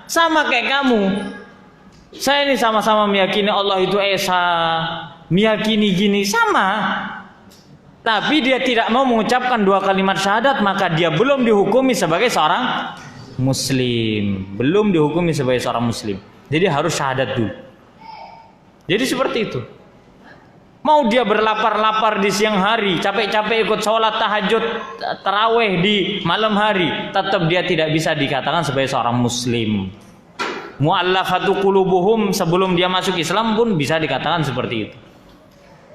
sama kayak kamu. Saya ini sama-sama meyakini Allah itu esa, meyakini gini sama. Tapi dia tidak mau mengucapkan 2 kalimat syahadat, maka dia belum dihukumi sebagai seorang muslim. Belum dihukumi sebagai seorang muslim. Jadi harus syahadat dulu. Jadi seperti itu. Mau dia berlapar-lapar di siang hari, capek-capek ikut sholat tahajud, taraweh di malam hari, tetap dia tidak bisa dikatakan sebagai seorang muslim. Mu'allafatu qulubuhum, sebelum dia masuk Islam pun bisa dikatakan seperti itu.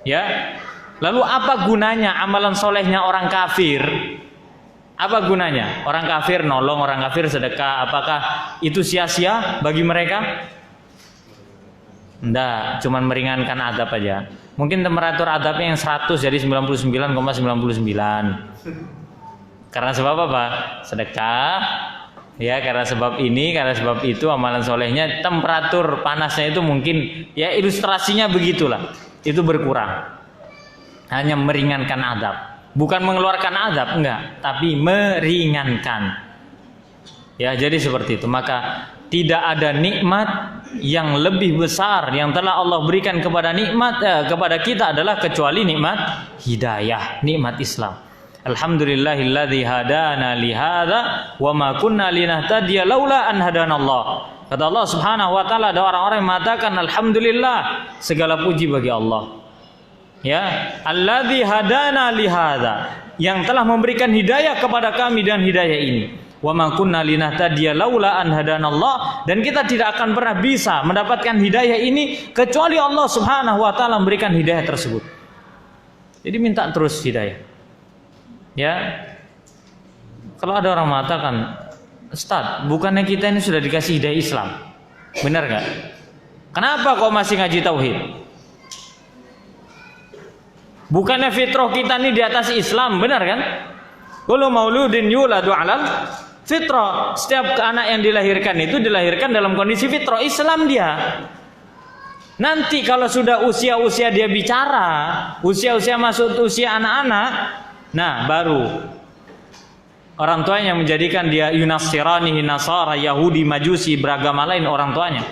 Ya. Lalu apa gunanya amalan solehnya orang kafir? Apa gunanya? Orang kafir nolong, orang kafir sedekah, apakah itu sia-sia bagi mereka? Enggak, cuman meringankan adab aja. Mungkin temperatur adabnya yang 100 jadi 99,99. Karena sebab apa? Sedekah. Ya, karena sebab ini, karena sebab itu amalan solehnya, temperatur panasnya itu mungkin ya ilustrasinya begitulah. Itu berkurang. Hanya meringankan adab. Bukan mengeluarkan adab, enggak, tapi meringankan. Ya, jadi seperti itu. Maka tidak ada nikmat yang lebih besar yang telah Allah berikan kepada kepada kita adalah kecuali nikmat hidayah, nikmat Islam. Alhamdulillahilladzi hadana li hadza wa ma kunna linahtadiya laula an hadanallah. Kata Allah Subhanahu wa taala, ada orang-orang yang mengatakan alhamdulillah, segala puji bagi Allah. Ya, alladzi hadana li hadza, yang telah memberikan hidayah kepada kami dan hidayah ini. Wa ma kunna linahtadiya laula an hadanallah, dan kita tidak akan pernah bisa mendapatkan hidayah ini kecuali Allah Subhanahu wa taala memberikan hidayah tersebut. Jadi minta terus hidayah. Ya. Kalau ada orang mengatakan, "Ustaz, bukannya kita ini sudah dikasih hidayah Islam?" Benar enggak? Kenapa kok masih ngaji tauhid? Bukannya fitrah kita ini di atas Islam, benar kan? Kullu mauludin yuladu 'alal fitrah. Setiap anak yang dilahirkan itu dilahirkan dalam kondisi fitrah Islam dia. Nanti kalau sudah usia-usia dia bicara, usia-usia masuk usia anak-anak, nah baru orang tuanya menjadikan dia yunasirani, nasara, Yahudi, Majusi, beragama lain orang tuanya.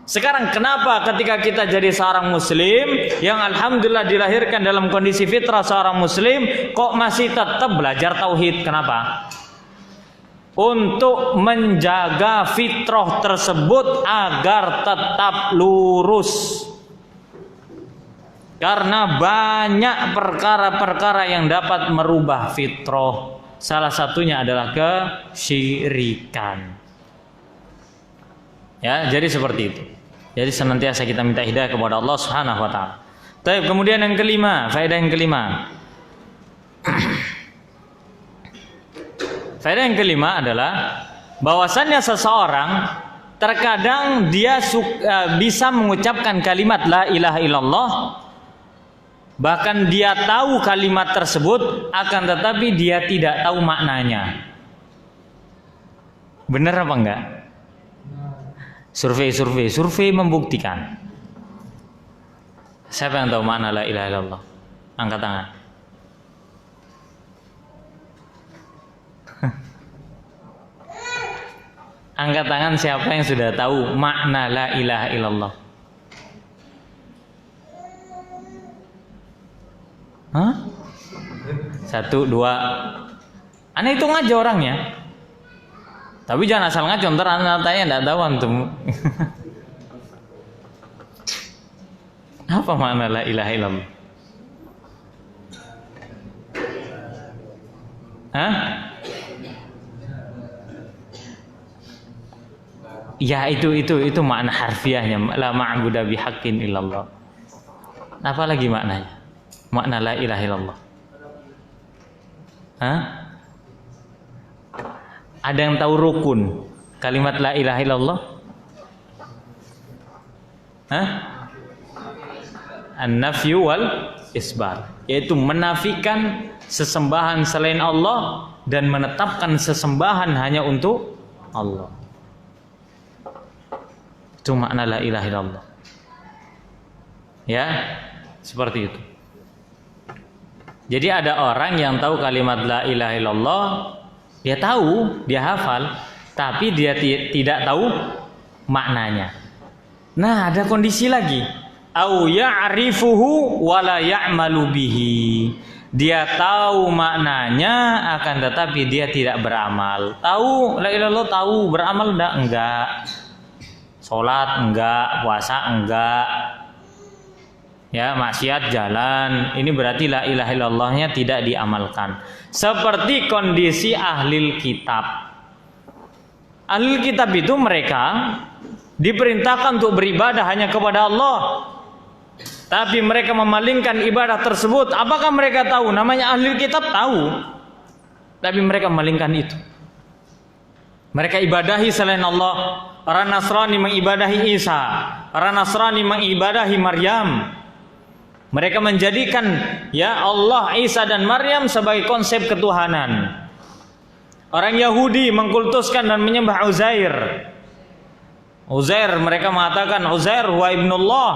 Sekarang kenapa ketika kita jadi seorang muslim yang alhamdulillah dilahirkan dalam kondisi fitrah seorang muslim, kok masih tetap belajar tauhid? Kenapa? Untuk menjaga fitrah tersebut agar tetap lurus. Karena banyak perkara-perkara yang dapat merubah fitrah. Salah satunya adalah kesyirikan. Ya, jadi seperti itu. Jadi senantiasa kita minta hidayah kepada Allah Subhanahu wa taala. Baik, kemudian yang kelima, faedah yang kelima. Faedah yang kelima adalah bahwasannya seseorang terkadang dia bisa mengucapkan kalimat la ilaha illallah, bahkan dia tahu kalimat tersebut, akan tetapi dia tidak tahu maknanya. Benar apa enggak? Survei membuktikan. Siapa yang tahu makna la ilaha illallah? Angkat tangan. Angkat tangan siapa yang sudah tahu makna la ilaha illallah? Hah? 1, 2. Aneh hitung aja orangnya. Tapi jangan asal ngaco, ntar anak tanya enggak tahu antum. Apa makna la ilaha illallah? Hah? Ya itu makna harfiahnya, la ma'budu bihaqqin illallah. Apa lagi maknanya? Makna la ilaha illallah. Hah? Ada yang tahu rukun kalimat la ilaha illallah? Hah? an-nafyu wal isbat, yaitu menafikan sesembahan selain Allah dan menetapkan sesembahan hanya untuk Allah. Itu makna la ilaha illallah. Ya, seperti itu. Jadi ada orang yang tahu kalimat la ilaha illallah, dia tahu, dia hafal, tapi dia tidak tahu maknanya. Nah, ada kondisi lagi. Au ya'rifuhu wa la ya'malu bihi. Dia tahu maknanya akan tetapi dia tidak beramal. Tahu la ilaha illallah, tahu, beramal enggak. Salat enggak, puasa enggak. Ya, maksiat jalan. Ini berarti la ilaha illallahnya tidak diamalkan. Seperti kondisi ahlil kitab. Ahlul kitab itu mereka diperintahkan untuk beribadah hanya kepada Allah, tapi mereka memalingkan ibadah tersebut. Apakah mereka tahu? Namanya ahlul kitab, tahu, tapi mereka memalingkan itu. Mereka ibadahi selain Allah. Orang Nasrani mengibadahi Isa, orang Nasrani mengibadahi Maryam. Mereka menjadikan ya Allah, Isa dan Maryam sebagai konsep ketuhanan. Orang Yahudi mengkultuskan dan menyembah Uzair. Uzair, mereka mengatakan Uzair wa ibnullah.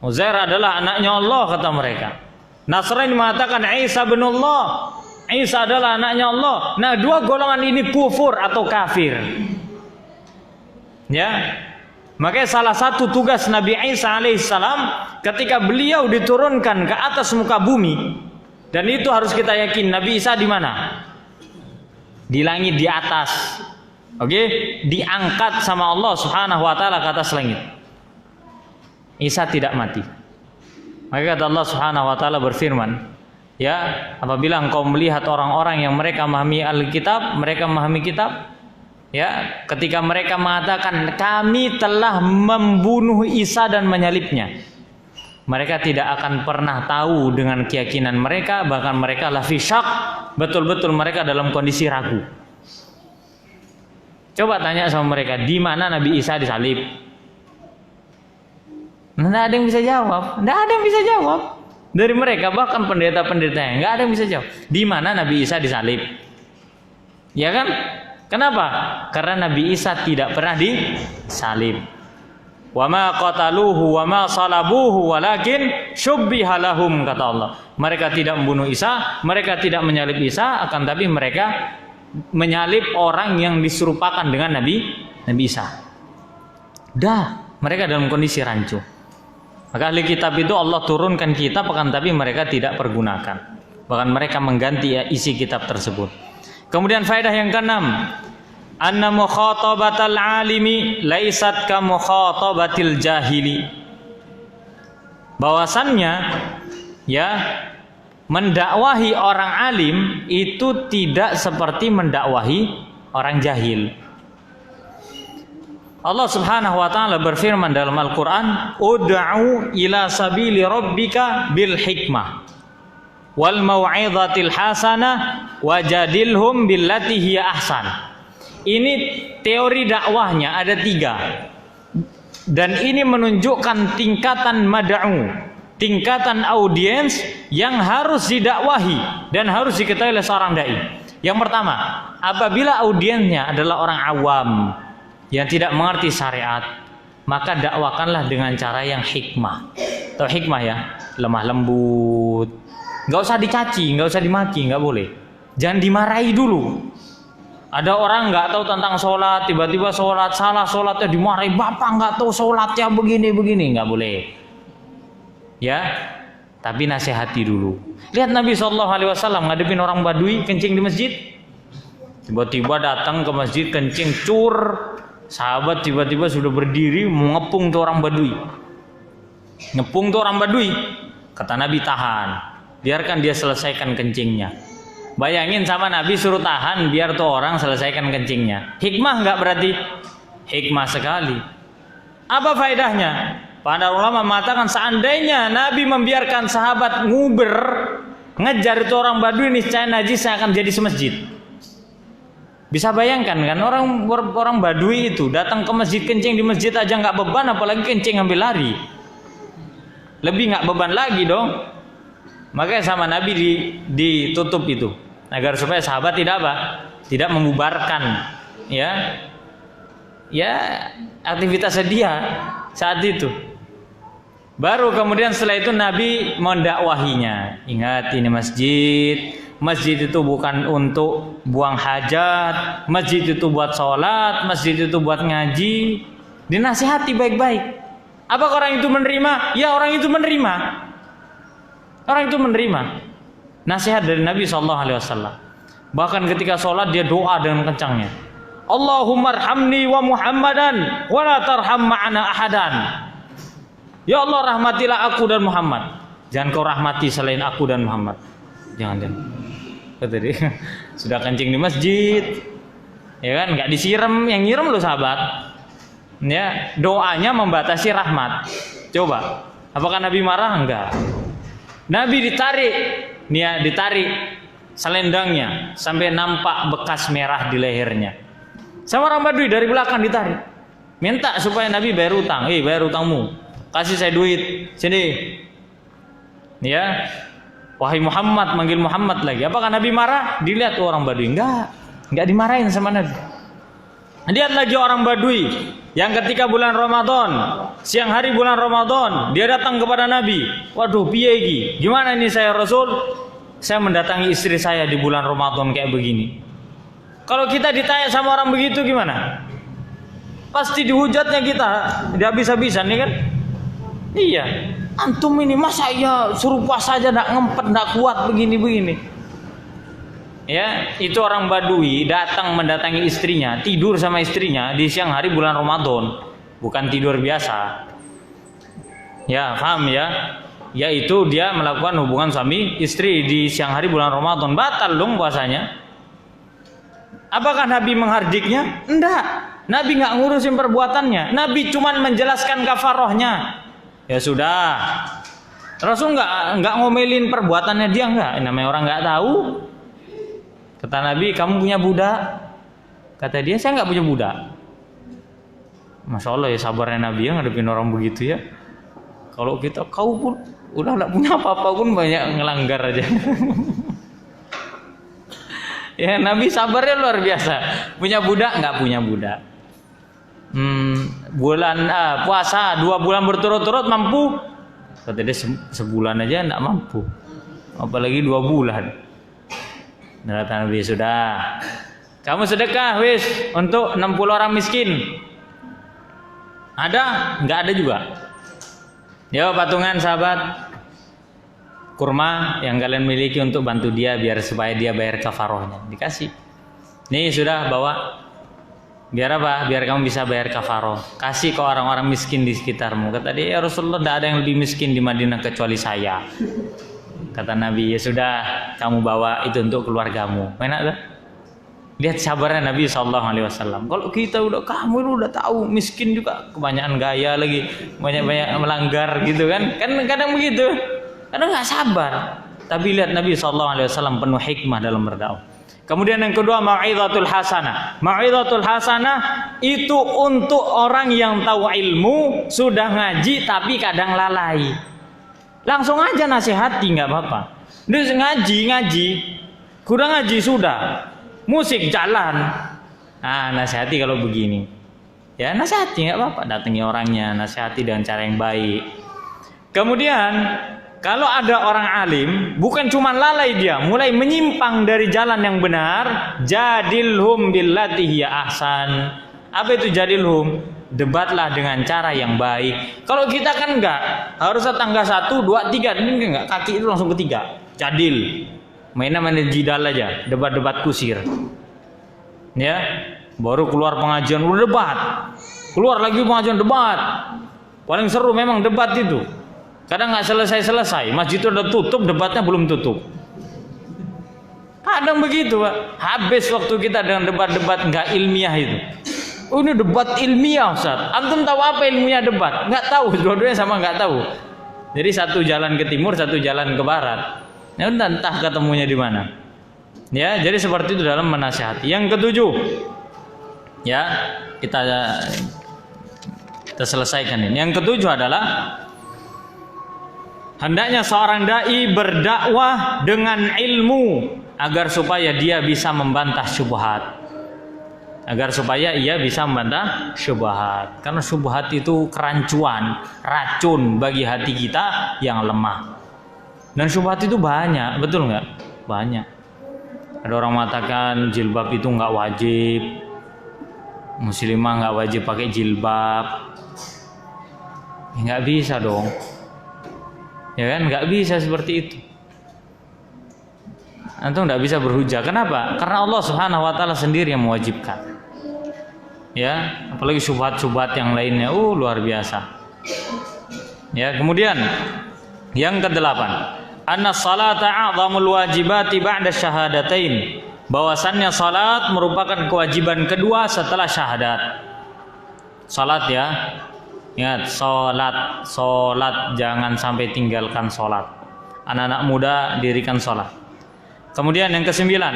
Uzair adalah anaknya Allah, kata mereka. Nasrani mengatakan Isa binullah. Isa adalah anaknya Allah. Nah, dua golongan ini kufur atau kafir. Ya. Makanya salah satu tugas Nabi Isa alaihissalam ketika beliau diturunkan ke atas muka bumi, dan itu harus kita yakin, Nabi Isa di mana? Di langit, di atas. Oke, diangkat sama Allah Subhanahu wa taala ke atas langit. Isa tidak mati. Maka kata Allah Subhanahu wa taala berfirman, ya, apabila engkau melihat orang-orang yang mereka memahami Alkitab, mereka memahami kitab, ya, ketika mereka mengatakan kami telah membunuh Isa dan menyalibnya, mereka tidak akan pernah tahu dengan keyakinan mereka, bahkan mereka lafi syak, betul-betul mereka dalam kondisi ragu. Coba tanya sama mereka, di mana Nabi Isa disalib? Nggak ada yang bisa jawab. Nggak ada yang bisa jawab dari mereka, bahkan pendeta-pendetanya nggak ada yang bisa jawab. Di mana Nabi Isa disalib? Ya kan? Kenapa? Karena Nabi Isa tidak pernah disalib. Wa ma qataluhu wa ma salabuhu walakin syubbiha lahum, kata Allah. Mereka tidak membunuh Isa, mereka tidak menyalib Isa, akan tapi mereka menyalib orang yang diserupakan dengan Nabi Isa. Dah, mereka dalam kondisi rancu. Maka ahli kitab itu Allah turunkan kitab, akan tapi mereka tidak pergunakan. Bahkan mereka mengganti isi kitab tersebut. Kemudian faedah yang keenam, anna mukhatabatal alimi laisat ka mukhatabatil jahili. Bahwasannya ya, mendakwahi orang alim itu tidak seperti mendakwahi orang jahil. Allah Subhanahu wa taala berfirman dalam Al-Qur'an, "Ud'u ila sabili rabbika bil hikmah wal mau'izatil hasanah wajadilhum billati hiya ahsan." Ini teori dakwahnya ada 3. Dan ini menunjukkan tingkatan mad'u, tingkatan audiens yang harus didakwahi dan harus diketahui oleh seorang dai. Yang pertama, apabila audiensnya adalah orang awam yang tidak mengerti syariat, maka dakwakanlah dengan cara yang hikmah. Tahu hikmah ya? Lemah lembut. Nggak usah dicaci, nggak usah dimaki, nggak boleh. Jangan dimarahi dulu. Ada orang nggak tahu tentang sholat, tiba-tiba sholat salah, sholatnya dimarahi. Bapak nggak tahu sholatnya begini, nggak boleh. Ya, tapi nasihati dulu. Lihat Nabi SAW ngadepin orang Badui kencing di masjid. Tiba-tiba datang ke masjid kencing cur. Sahabat tiba-tiba sudah berdiri mengepung tuh orang Badui. Ngepung tuh orang Badui. Kata Nabi, tahan, biarkan dia selesaikan kencingnya. Bayangin sama Nabi suruh tahan biar tuh orang selesaikan kencingnya. Hikmah nggak berarti? Hikmah sekali. Apa faedahnya? Para ulama mengatakan seandainya Nabi membiarkan sahabat nguber ngejar itu orang Badui, niscaya najisnya akan jadi semasjid. Bisa bayangkan kan, orang Badui itu datang ke masjid kencing di masjid aja nggak beban, apalagi kencing ambil lari. lebih nggak beban lagi dong. Makanya sama Nabi ditutup itu agar supaya sahabat tidak apa? Tidak membubarkan ya aktivitas dia saat itu. Baru kemudian setelah itu Nabi mendakwahinya. Ingat, ini masjid. Masjid itu bukan untuk buang hajat. Masjid itu buat sholat. Masjid itu buat ngaji. Dinasihati baik-baik. Apakah orang itu menerima? Ya, orang itu menerima. Orang itu menerima nasihat dari Nabi SAW. Bahkan ketika sholat dia doa dengan kencangnya. Allahumma arhamni wa Muhammadan wa la tarham ma'ana ahadan. Ya Allah, rahmatilah aku dan Muhammad. Jangan kau rahmati selain aku dan Muhammad. Jangan. Kata dia, sudah kencing di masjid, ya kan? Nggak disiram, yang nyiram lo sahabat. Ya, doanya membatasi rahmat. Coba, apakah Nabi marah? Enggak. Nabi ditarik selendangnya sampai nampak bekas merah di lehernya. Sama orang Badui dari belakang ditarik. Minta supaya Nabi bayar utang. Bayar utangmu. Kasih saya duit, sini. Ya, wahai Muhammad, manggil Muhammad lagi. Apakah Nabi marah? Dilihat orang Badui, enggak dimarahin sama Nabi. Lihat lagi orang Badui yang ketika bulan Ramadan, siang hari bulan Ramadan, dia datang kepada Nabi. Waduh, piye iki? Gimana ini saya Rasul? Saya mendatangi istri saya di bulan Ramadan kayak begini. Kalau kita ditanya sama orang begitu gimana? Pasti dihujatnya kita, tidak habis-habisan, ya kan? Iya, antum ini masa ya suruh puasa aja nggak ngempet, nggak kuat begini. Ya, itu orang Badui datang mendatangi istrinya, tidur sama istrinya di siang hari bulan Ramadan, bukan tidur biasa. Ya, paham ya? Yaitu dia melakukan hubungan suami istri di siang hari bulan Ramadan, batal dong puasanya. Apakah Nabi menghardiknya? Enggak. Nabi nggak ngurusin perbuatannya. Nabi cuman menjelaskan kafarohnya. Ya sudah. Rasul nggak ngomelin perbuatannya dia, nggak. Namanya orang nggak tahu. Kata Nabi, kamu punya budak? Kata dia, saya nggak punya budak. Masya Allah ya, sabarnya Nabi ya ngadepin orang begitu ya. Kalau kita, kau pun udah nggak punya apa-apa pun banyak ngelanggar aja. Ya, Nabi sabarnya luar biasa. Punya budak? Nggak punya budak. Puasa 2 bulan berturut-turut mampu? Kata dia, sebulan aja nggak mampu, apalagi 2 bulan. Kata Nabi, sudah, kamu sedekah wis untuk 60 orang miskin. Ada? Nggak ada juga. Ya, patungan sahabat, kurma yang kalian miliki untuk bantu dia biar supaya dia bayar kafarohnya. Dikasih. Nih sudah bawa. Biar apa? Biar kamu bisa bayar kafaroh. Kasih ke orang-orang miskin di sekitarmu. Kata dia, ya Rasulullah, tidak ada yang lebih miskin di Madinah kecuali saya. Kata Nabi, ya sudah, kamu bawa itu untuk keluargamu. Enak tak? Lihat sabarnya Nabi SAW. Kalau kita kamu udah tahu miskin juga, kebanyakan gaya lagi, banyak melanggar gitu kan? Kan kadang begitu. Kadang nggak sabar. Tapi lihat Nabi SAW penuh hikmah dalam berdakwah. Kemudian yang kedua, mau'izatul hasanah. Mau'izatul hasanah itu untuk orang yang tahu ilmu, sudah ngaji tapi kadang lalai. Langsung aja nasihati, nggak apa-apa. Dia ngaji, kurang ngaji sudah. Musik jalan. Nah, nasihati kalau begini. Ya, nasihati nggak apa-apa. Datangi orangnya, nasihati dengan cara yang baik. Kemudian kalau ada orang alim, bukan cuma lalai dia, mulai menyimpang dari jalan yang benar, jadilhum billati hiya ahsan. Apa itu jadilhum? Debatlah dengan cara yang baik. Kalau kita kan enggak, harus tangga 1, 2, 3, ini enggak, kaki itu langsung ketiga. Jadil. Main jidal aja, debat-debat kusir. Ya, baru keluar pengajian udah debat. Keluar lagi pengajian debat. Paling seru memang debat itu. Kadang nggak selesai. Masjid itu udah tutup, debatnya belum tutup. Kadang begitu, Pak. Habis waktu kita dengan debat-debat nggak ilmiah itu. Oh, ini debat ilmiah, Ustaz. Antum tahu apa ilmiah debat? Nggak tahu, dua-duanya sama nggak tahu. Jadi satu jalan ke timur, satu jalan ke barat. Ya udah, entah ketemunya di mana. Ya, jadi seperti itu dalam menasihati. Yang ketujuh, ya kita selesaikan ini. Yang ketujuh adalah Hendaknya seorang dai berdakwah dengan ilmu agar supaya dia bisa membantah syubhat. Agar supaya ia bisa membantah syubhat. Karena syubhat itu kerancuan, racun bagi hati kita yang lemah. Dan syubhat itu banyak, betul nggak? Banyak. Ada orang mengatakan jilbab itu nggak wajib, muslimah nggak wajib pakai jilbab. Ya, nggak bisa dong. Ya kan, nggak bisa seperti itu. Antum nggak bisa berhujah. Kenapa? Karena Allah Subhanahu Wa Taala sendiri yang mewajibkan. Ya, apalagi syubhat-syubhat yang lainnya, luar biasa. Ya, kemudian yang kedelapan, anna salata a'zamul wajibati ba'da syahadatain. Bahwasannya salat merupakan kewajiban kedua setelah syahadat. Salat ya. Ingat, salat jangan sampai tinggalkan salat. Anak-anak muda dirikan salat. Kemudian yang kesembilan,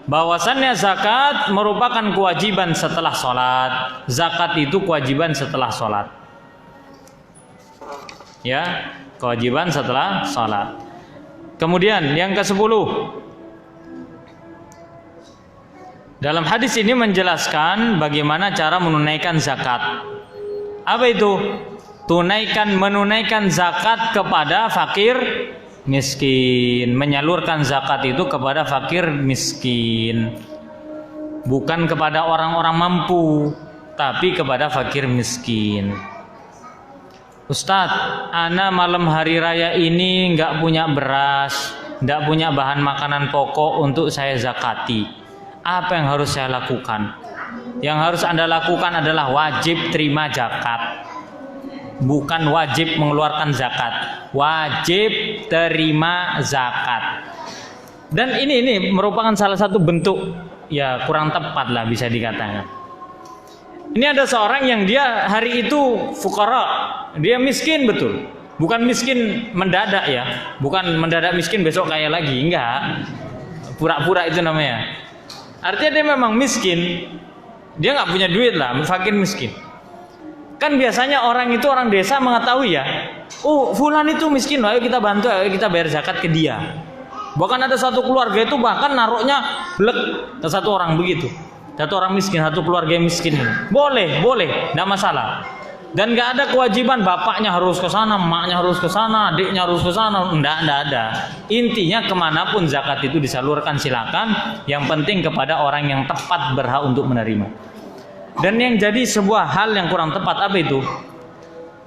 bahwasannya zakat merupakan kewajiban setelah salat. Zakat itu kewajiban setelah salat. Ya, kewajiban setelah salat. Kemudian yang ke-10, dalam hadis ini menjelaskan bagaimana cara menunaikan zakat. Apa itu? Menunaikan zakat kepada fakir miskin. Menyalurkan zakat itu kepada fakir miskin. Bukan kepada orang-orang mampu, tapi kepada fakir miskin. Ustadz, ana malam hari raya ini nggak punya beras, nggak punya bahan makanan pokok untuk saya zakati. Apa yang harus saya lakukan? Yang harus Anda lakukan adalah wajib terima zakat. Bukan wajib mengeluarkan zakat. Wajib terima zakat. Dan ini merupakan salah satu bentuk, ya kurang tepat lah bisa dikatakan. Ini ada seorang yang dia hari itu fuqara, dia miskin betul. Bukan miskin mendadak ya, bukan mendadak miskin besok kaya lagi, enggak. Pura-pura itu namanya. Artinya dia memang miskin, dia nggak punya duit lah, fakir miskin. Kan biasanya orang desa mengetahui ya, fulan itu miskin, ayo kita bantu, ayo kita bayar zakat ke dia. Bahkan ada satu keluarga itu bahkan naruhnya blek ke satu orang begitu. Satu orang miskin, satu keluarga miskin ini. Boleh, nggak masalah. Dan nggak ada kewajiban bapaknya harus ke sana, emaknya harus ke sana, adiknya harus ke sana, nggak ada. Intinya kemanapun zakat itu disalurkan silakan. Yang penting kepada orang yang tepat berhak untuk menerima. Dan yang jadi sebuah hal yang kurang tepat apa itu?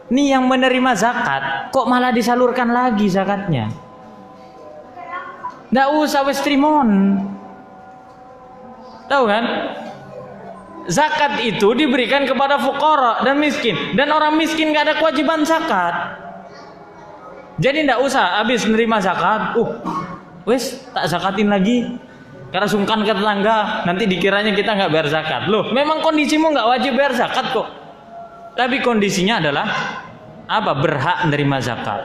Nih yang menerima zakat, kok malah disalurkan lagi zakatnya? Nggak usah wes trimon. Tahu kan? Zakat itu diberikan kepada fuqara dan miskin, dan orang miskin nggak ada kewajiban zakat. Jadi nggak usah habis menerima zakat, wes tak zakatin lagi karena sungkan ke tetangga, nanti dikiranya kita nggak bayar zakat. Loh, memang kondisimu nggak wajib bayar zakat kok, tapi kondisinya adalah apa? Berhak menerima zakat.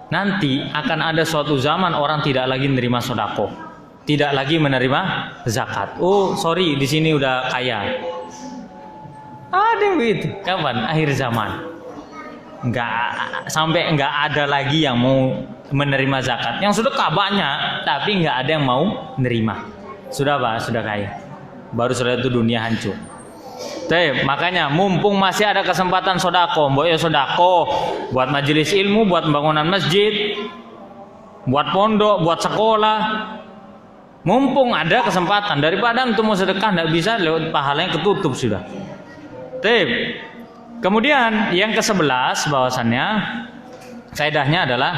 Nanti akan ada suatu zaman orang tidak lagi menerima sedekah, tidak lagi menerima zakat. Sorry, di sini udah kaya. Ada begitu. Kapan? Akhir zaman. Sampai nggak ada lagi yang mau menerima zakat. Yang sedekah banyak, tapi nggak ada yang mau menerima. Sudah apa? Sudah kaya. Baru sudah itu dunia hancur. Makanya mumpung masih ada kesempatan sedekah, mbok ya sedekah buat majelis ilmu, buat pembangunan masjid, buat pondok, buat sekolah. Mumpung ada kesempatan, daripada antum mau sedekah nggak bisa, lewat pahalanya ketutup sudah. Kemudian yang ke-11 bahwasannya faedahnya adalah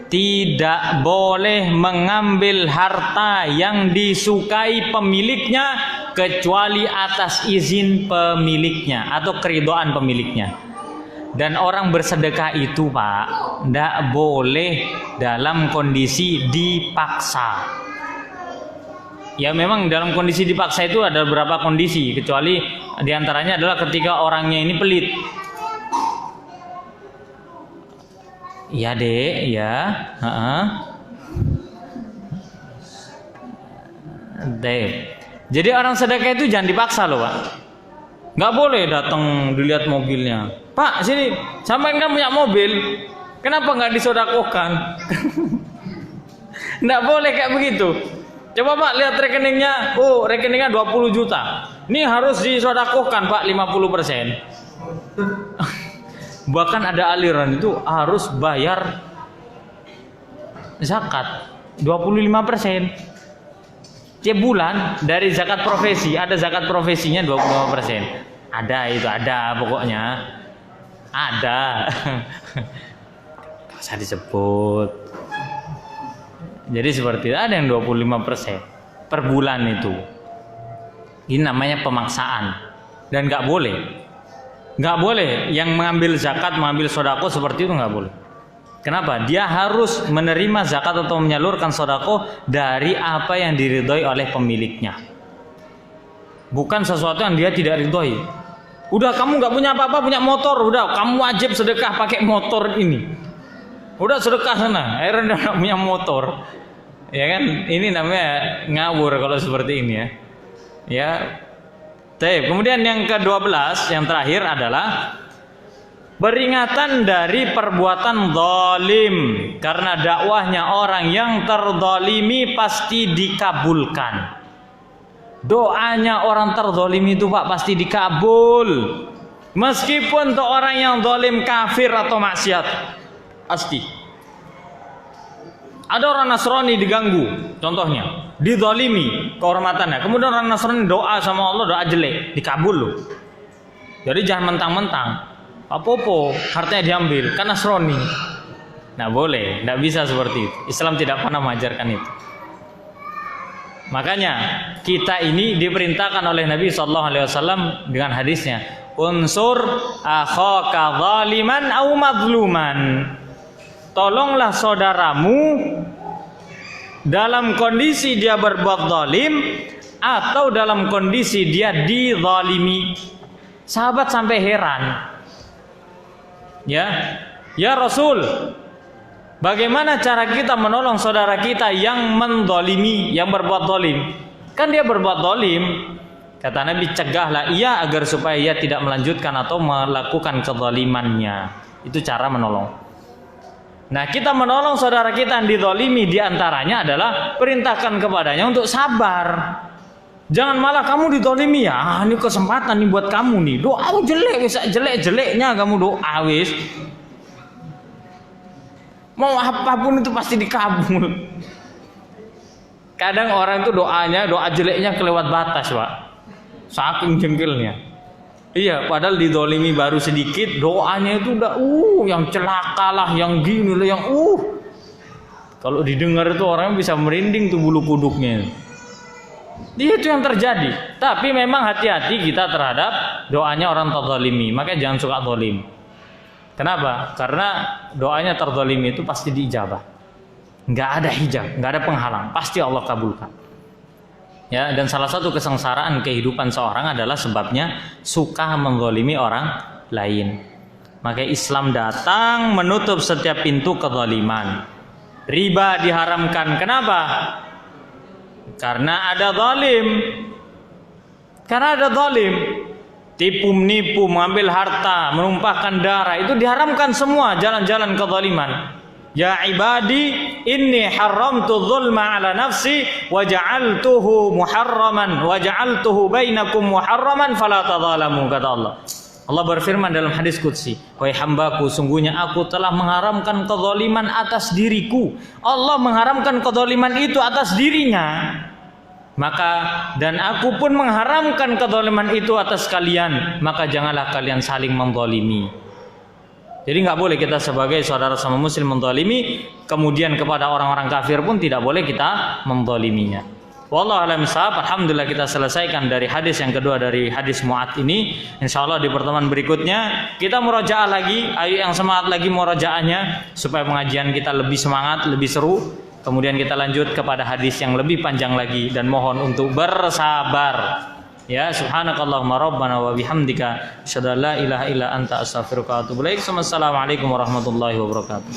tidak boleh mengambil harta yang disukai pemiliknya kecuali atas izin pemiliknya atau keridhaan pemiliknya. Dan orang bersedekah itu Pak, tidak boleh dalam kondisi dipaksa. Ya memang dalam kondisi dipaksa itu ada beberapa kondisi, kecuali diantaranya adalah ketika orangnya ini pelit. Ya dek, ya, Jadi orang sedekah itu jangan dipaksa loh Pak. Nggak boleh datang dilihat mobilnya. Pak sini, sampai kan punya mobil, Kenapa nggak disodakohkan? Nggak boleh kayak begitu. Coba Pak lihat rekeningnya, oh rekeningnya 20 juta. Ini harus disodakohkan Pak 50%. Bahkan ada aliran itu harus bayar zakat 25%. Tiap bulan dari zakat profesi, ada zakat profesinya 25%. Ada pokoknya. Ada. Bisa disebut. Jadi seperti itu, ada yang 25% per bulan itu. Ini namanya pemaksaan dan nggak boleh yang mengambil zakat, mengambil sodako seperti itu nggak boleh. Kenapa? Dia harus menerima zakat atau menyalurkan sodako dari apa yang diridhoi oleh pemiliknya, bukan sesuatu yang dia tidak ridhoi. Udah kamu nggak punya apa-apa, punya motor, udah kamu wajib sedekah pakai motor ini. Udah sedekah sana, akhirnya nggak punya motor. Ya kan, ini namanya ngawur kalau seperti ini ya. Ya. Kemudian yang ke-12, yang terakhir adalah peringatan dari perbuatan zalim, karena dakwahnya orang yang terzalimi pasti dikabulkan. Doanya orang terzalimi itu Pak pasti dikabul. Meskipun tuh orang yang zalim kafir atau maksiat, pasti. Ada orang Nasrani diganggu, contohnya, dizalimi kehormatannya. Kemudian orang Nasrani doa sama Allah, doa jelek, dikabul loh. Jadi jangan mentang-mentang, apa-apa, hartanya diambil, kan Nasrani. Nah boleh, tidak bisa seperti itu. Islam tidak pernah mengajarkan itu. Makanya kita ini diperintahkan oleh Nabi SAW dengan hadisnya, unsur akhaka zaliman au mazluman. Tolonglah saudaramu dalam kondisi dia berbuat zalim atau dalam kondisi dia dizalimi. Sahabat sampai heran. Ya Rasul, bagaimana cara kita menolong saudara kita yang menzalimi, yang berbuat zalim? Kan dia berbuat zalim. Kata Nabi, cegahlah ia agar supaya ia tidak melanjutkan atau melakukan kezalimannya. Itu cara menolong. Nah, kita menolong saudara kita yang dizalimi, diantaranya adalah perintahkan kepadanya untuk sabar. Jangan malah kamu dizalimi ya, ini kesempatan nih buat kamu nih. Doa jelek, jelek-jeleknya kamu doa wis. Mau apapun itu pasti dikabul. Kadang orang itu doanya, doa jeleknya kelewat batas, Pak. Saking jengkelnya. Iya, padahal dizalimi baru sedikit, doanya itu udah yang celakalah, yang gini lah, yang Kalau didengar itu orang bisa merinding tuh bulu kuduknya. Itu yang terjadi. Tapi memang hati-hati kita terhadap doanya orang terzalimi. Makanya jangan suka zalim. Kenapa? Karena doanya terzalimi itu pasti diijabah. Nggak ada hijab, nggak ada penghalang. Pasti Allah kabulkan. Ya, dan salah satu kesengsaraan kehidupan seorang adalah sebabnya suka menzalimi orang lain. Maka Islam datang menutup setiap pintu kezaliman. Riba diharamkan. Kenapa? Karena ada zalim. Tipu menipu, mengambil harta, menumpahkan darah, itu diharamkan semua jalan-jalan kezaliman. Ya ibadi inni haramtu dzulma ala nafsi wa ja'altuhu muharraman wa ja'altuhu bainakum muharraman fala tadzalamu, kata Allah. Allah berfirman dalam hadis qudsi, wahai hambaku, sungguhnya aku telah mengharamkan kezaliman atas diriku. Allah mengharamkan kezaliman itu atas dirinya. Maka dan aku pun mengharamkan kezaliman itu atas kalian, maka janganlah kalian saling menzalimi. Jadi nggak boleh kita sebagai saudara sama muslim menzalimi, kemudian kepada orang-orang kafir pun tidak boleh kita menzaliminya. Wallahu a'lam bishawab. Alhamdulillah kita selesaikan dari hadis yang kedua dari hadis Mu'adz ini. Insyaallah di pertemuan berikutnya kita murojaah lagi, ayo yang semangat lagi murojaahnya supaya pengajian kita lebih semangat, lebih seru. Kemudian kita lanjut kepada hadis yang lebih panjang lagi dan mohon untuk bersabar. Ya, subhanakallahumma rabbana wa bihamdika asyhadu an la ilaha illa anta astaghfiruka wa atubu ilaik. Wassalamualaikum warahmatullahi wabarakatuh.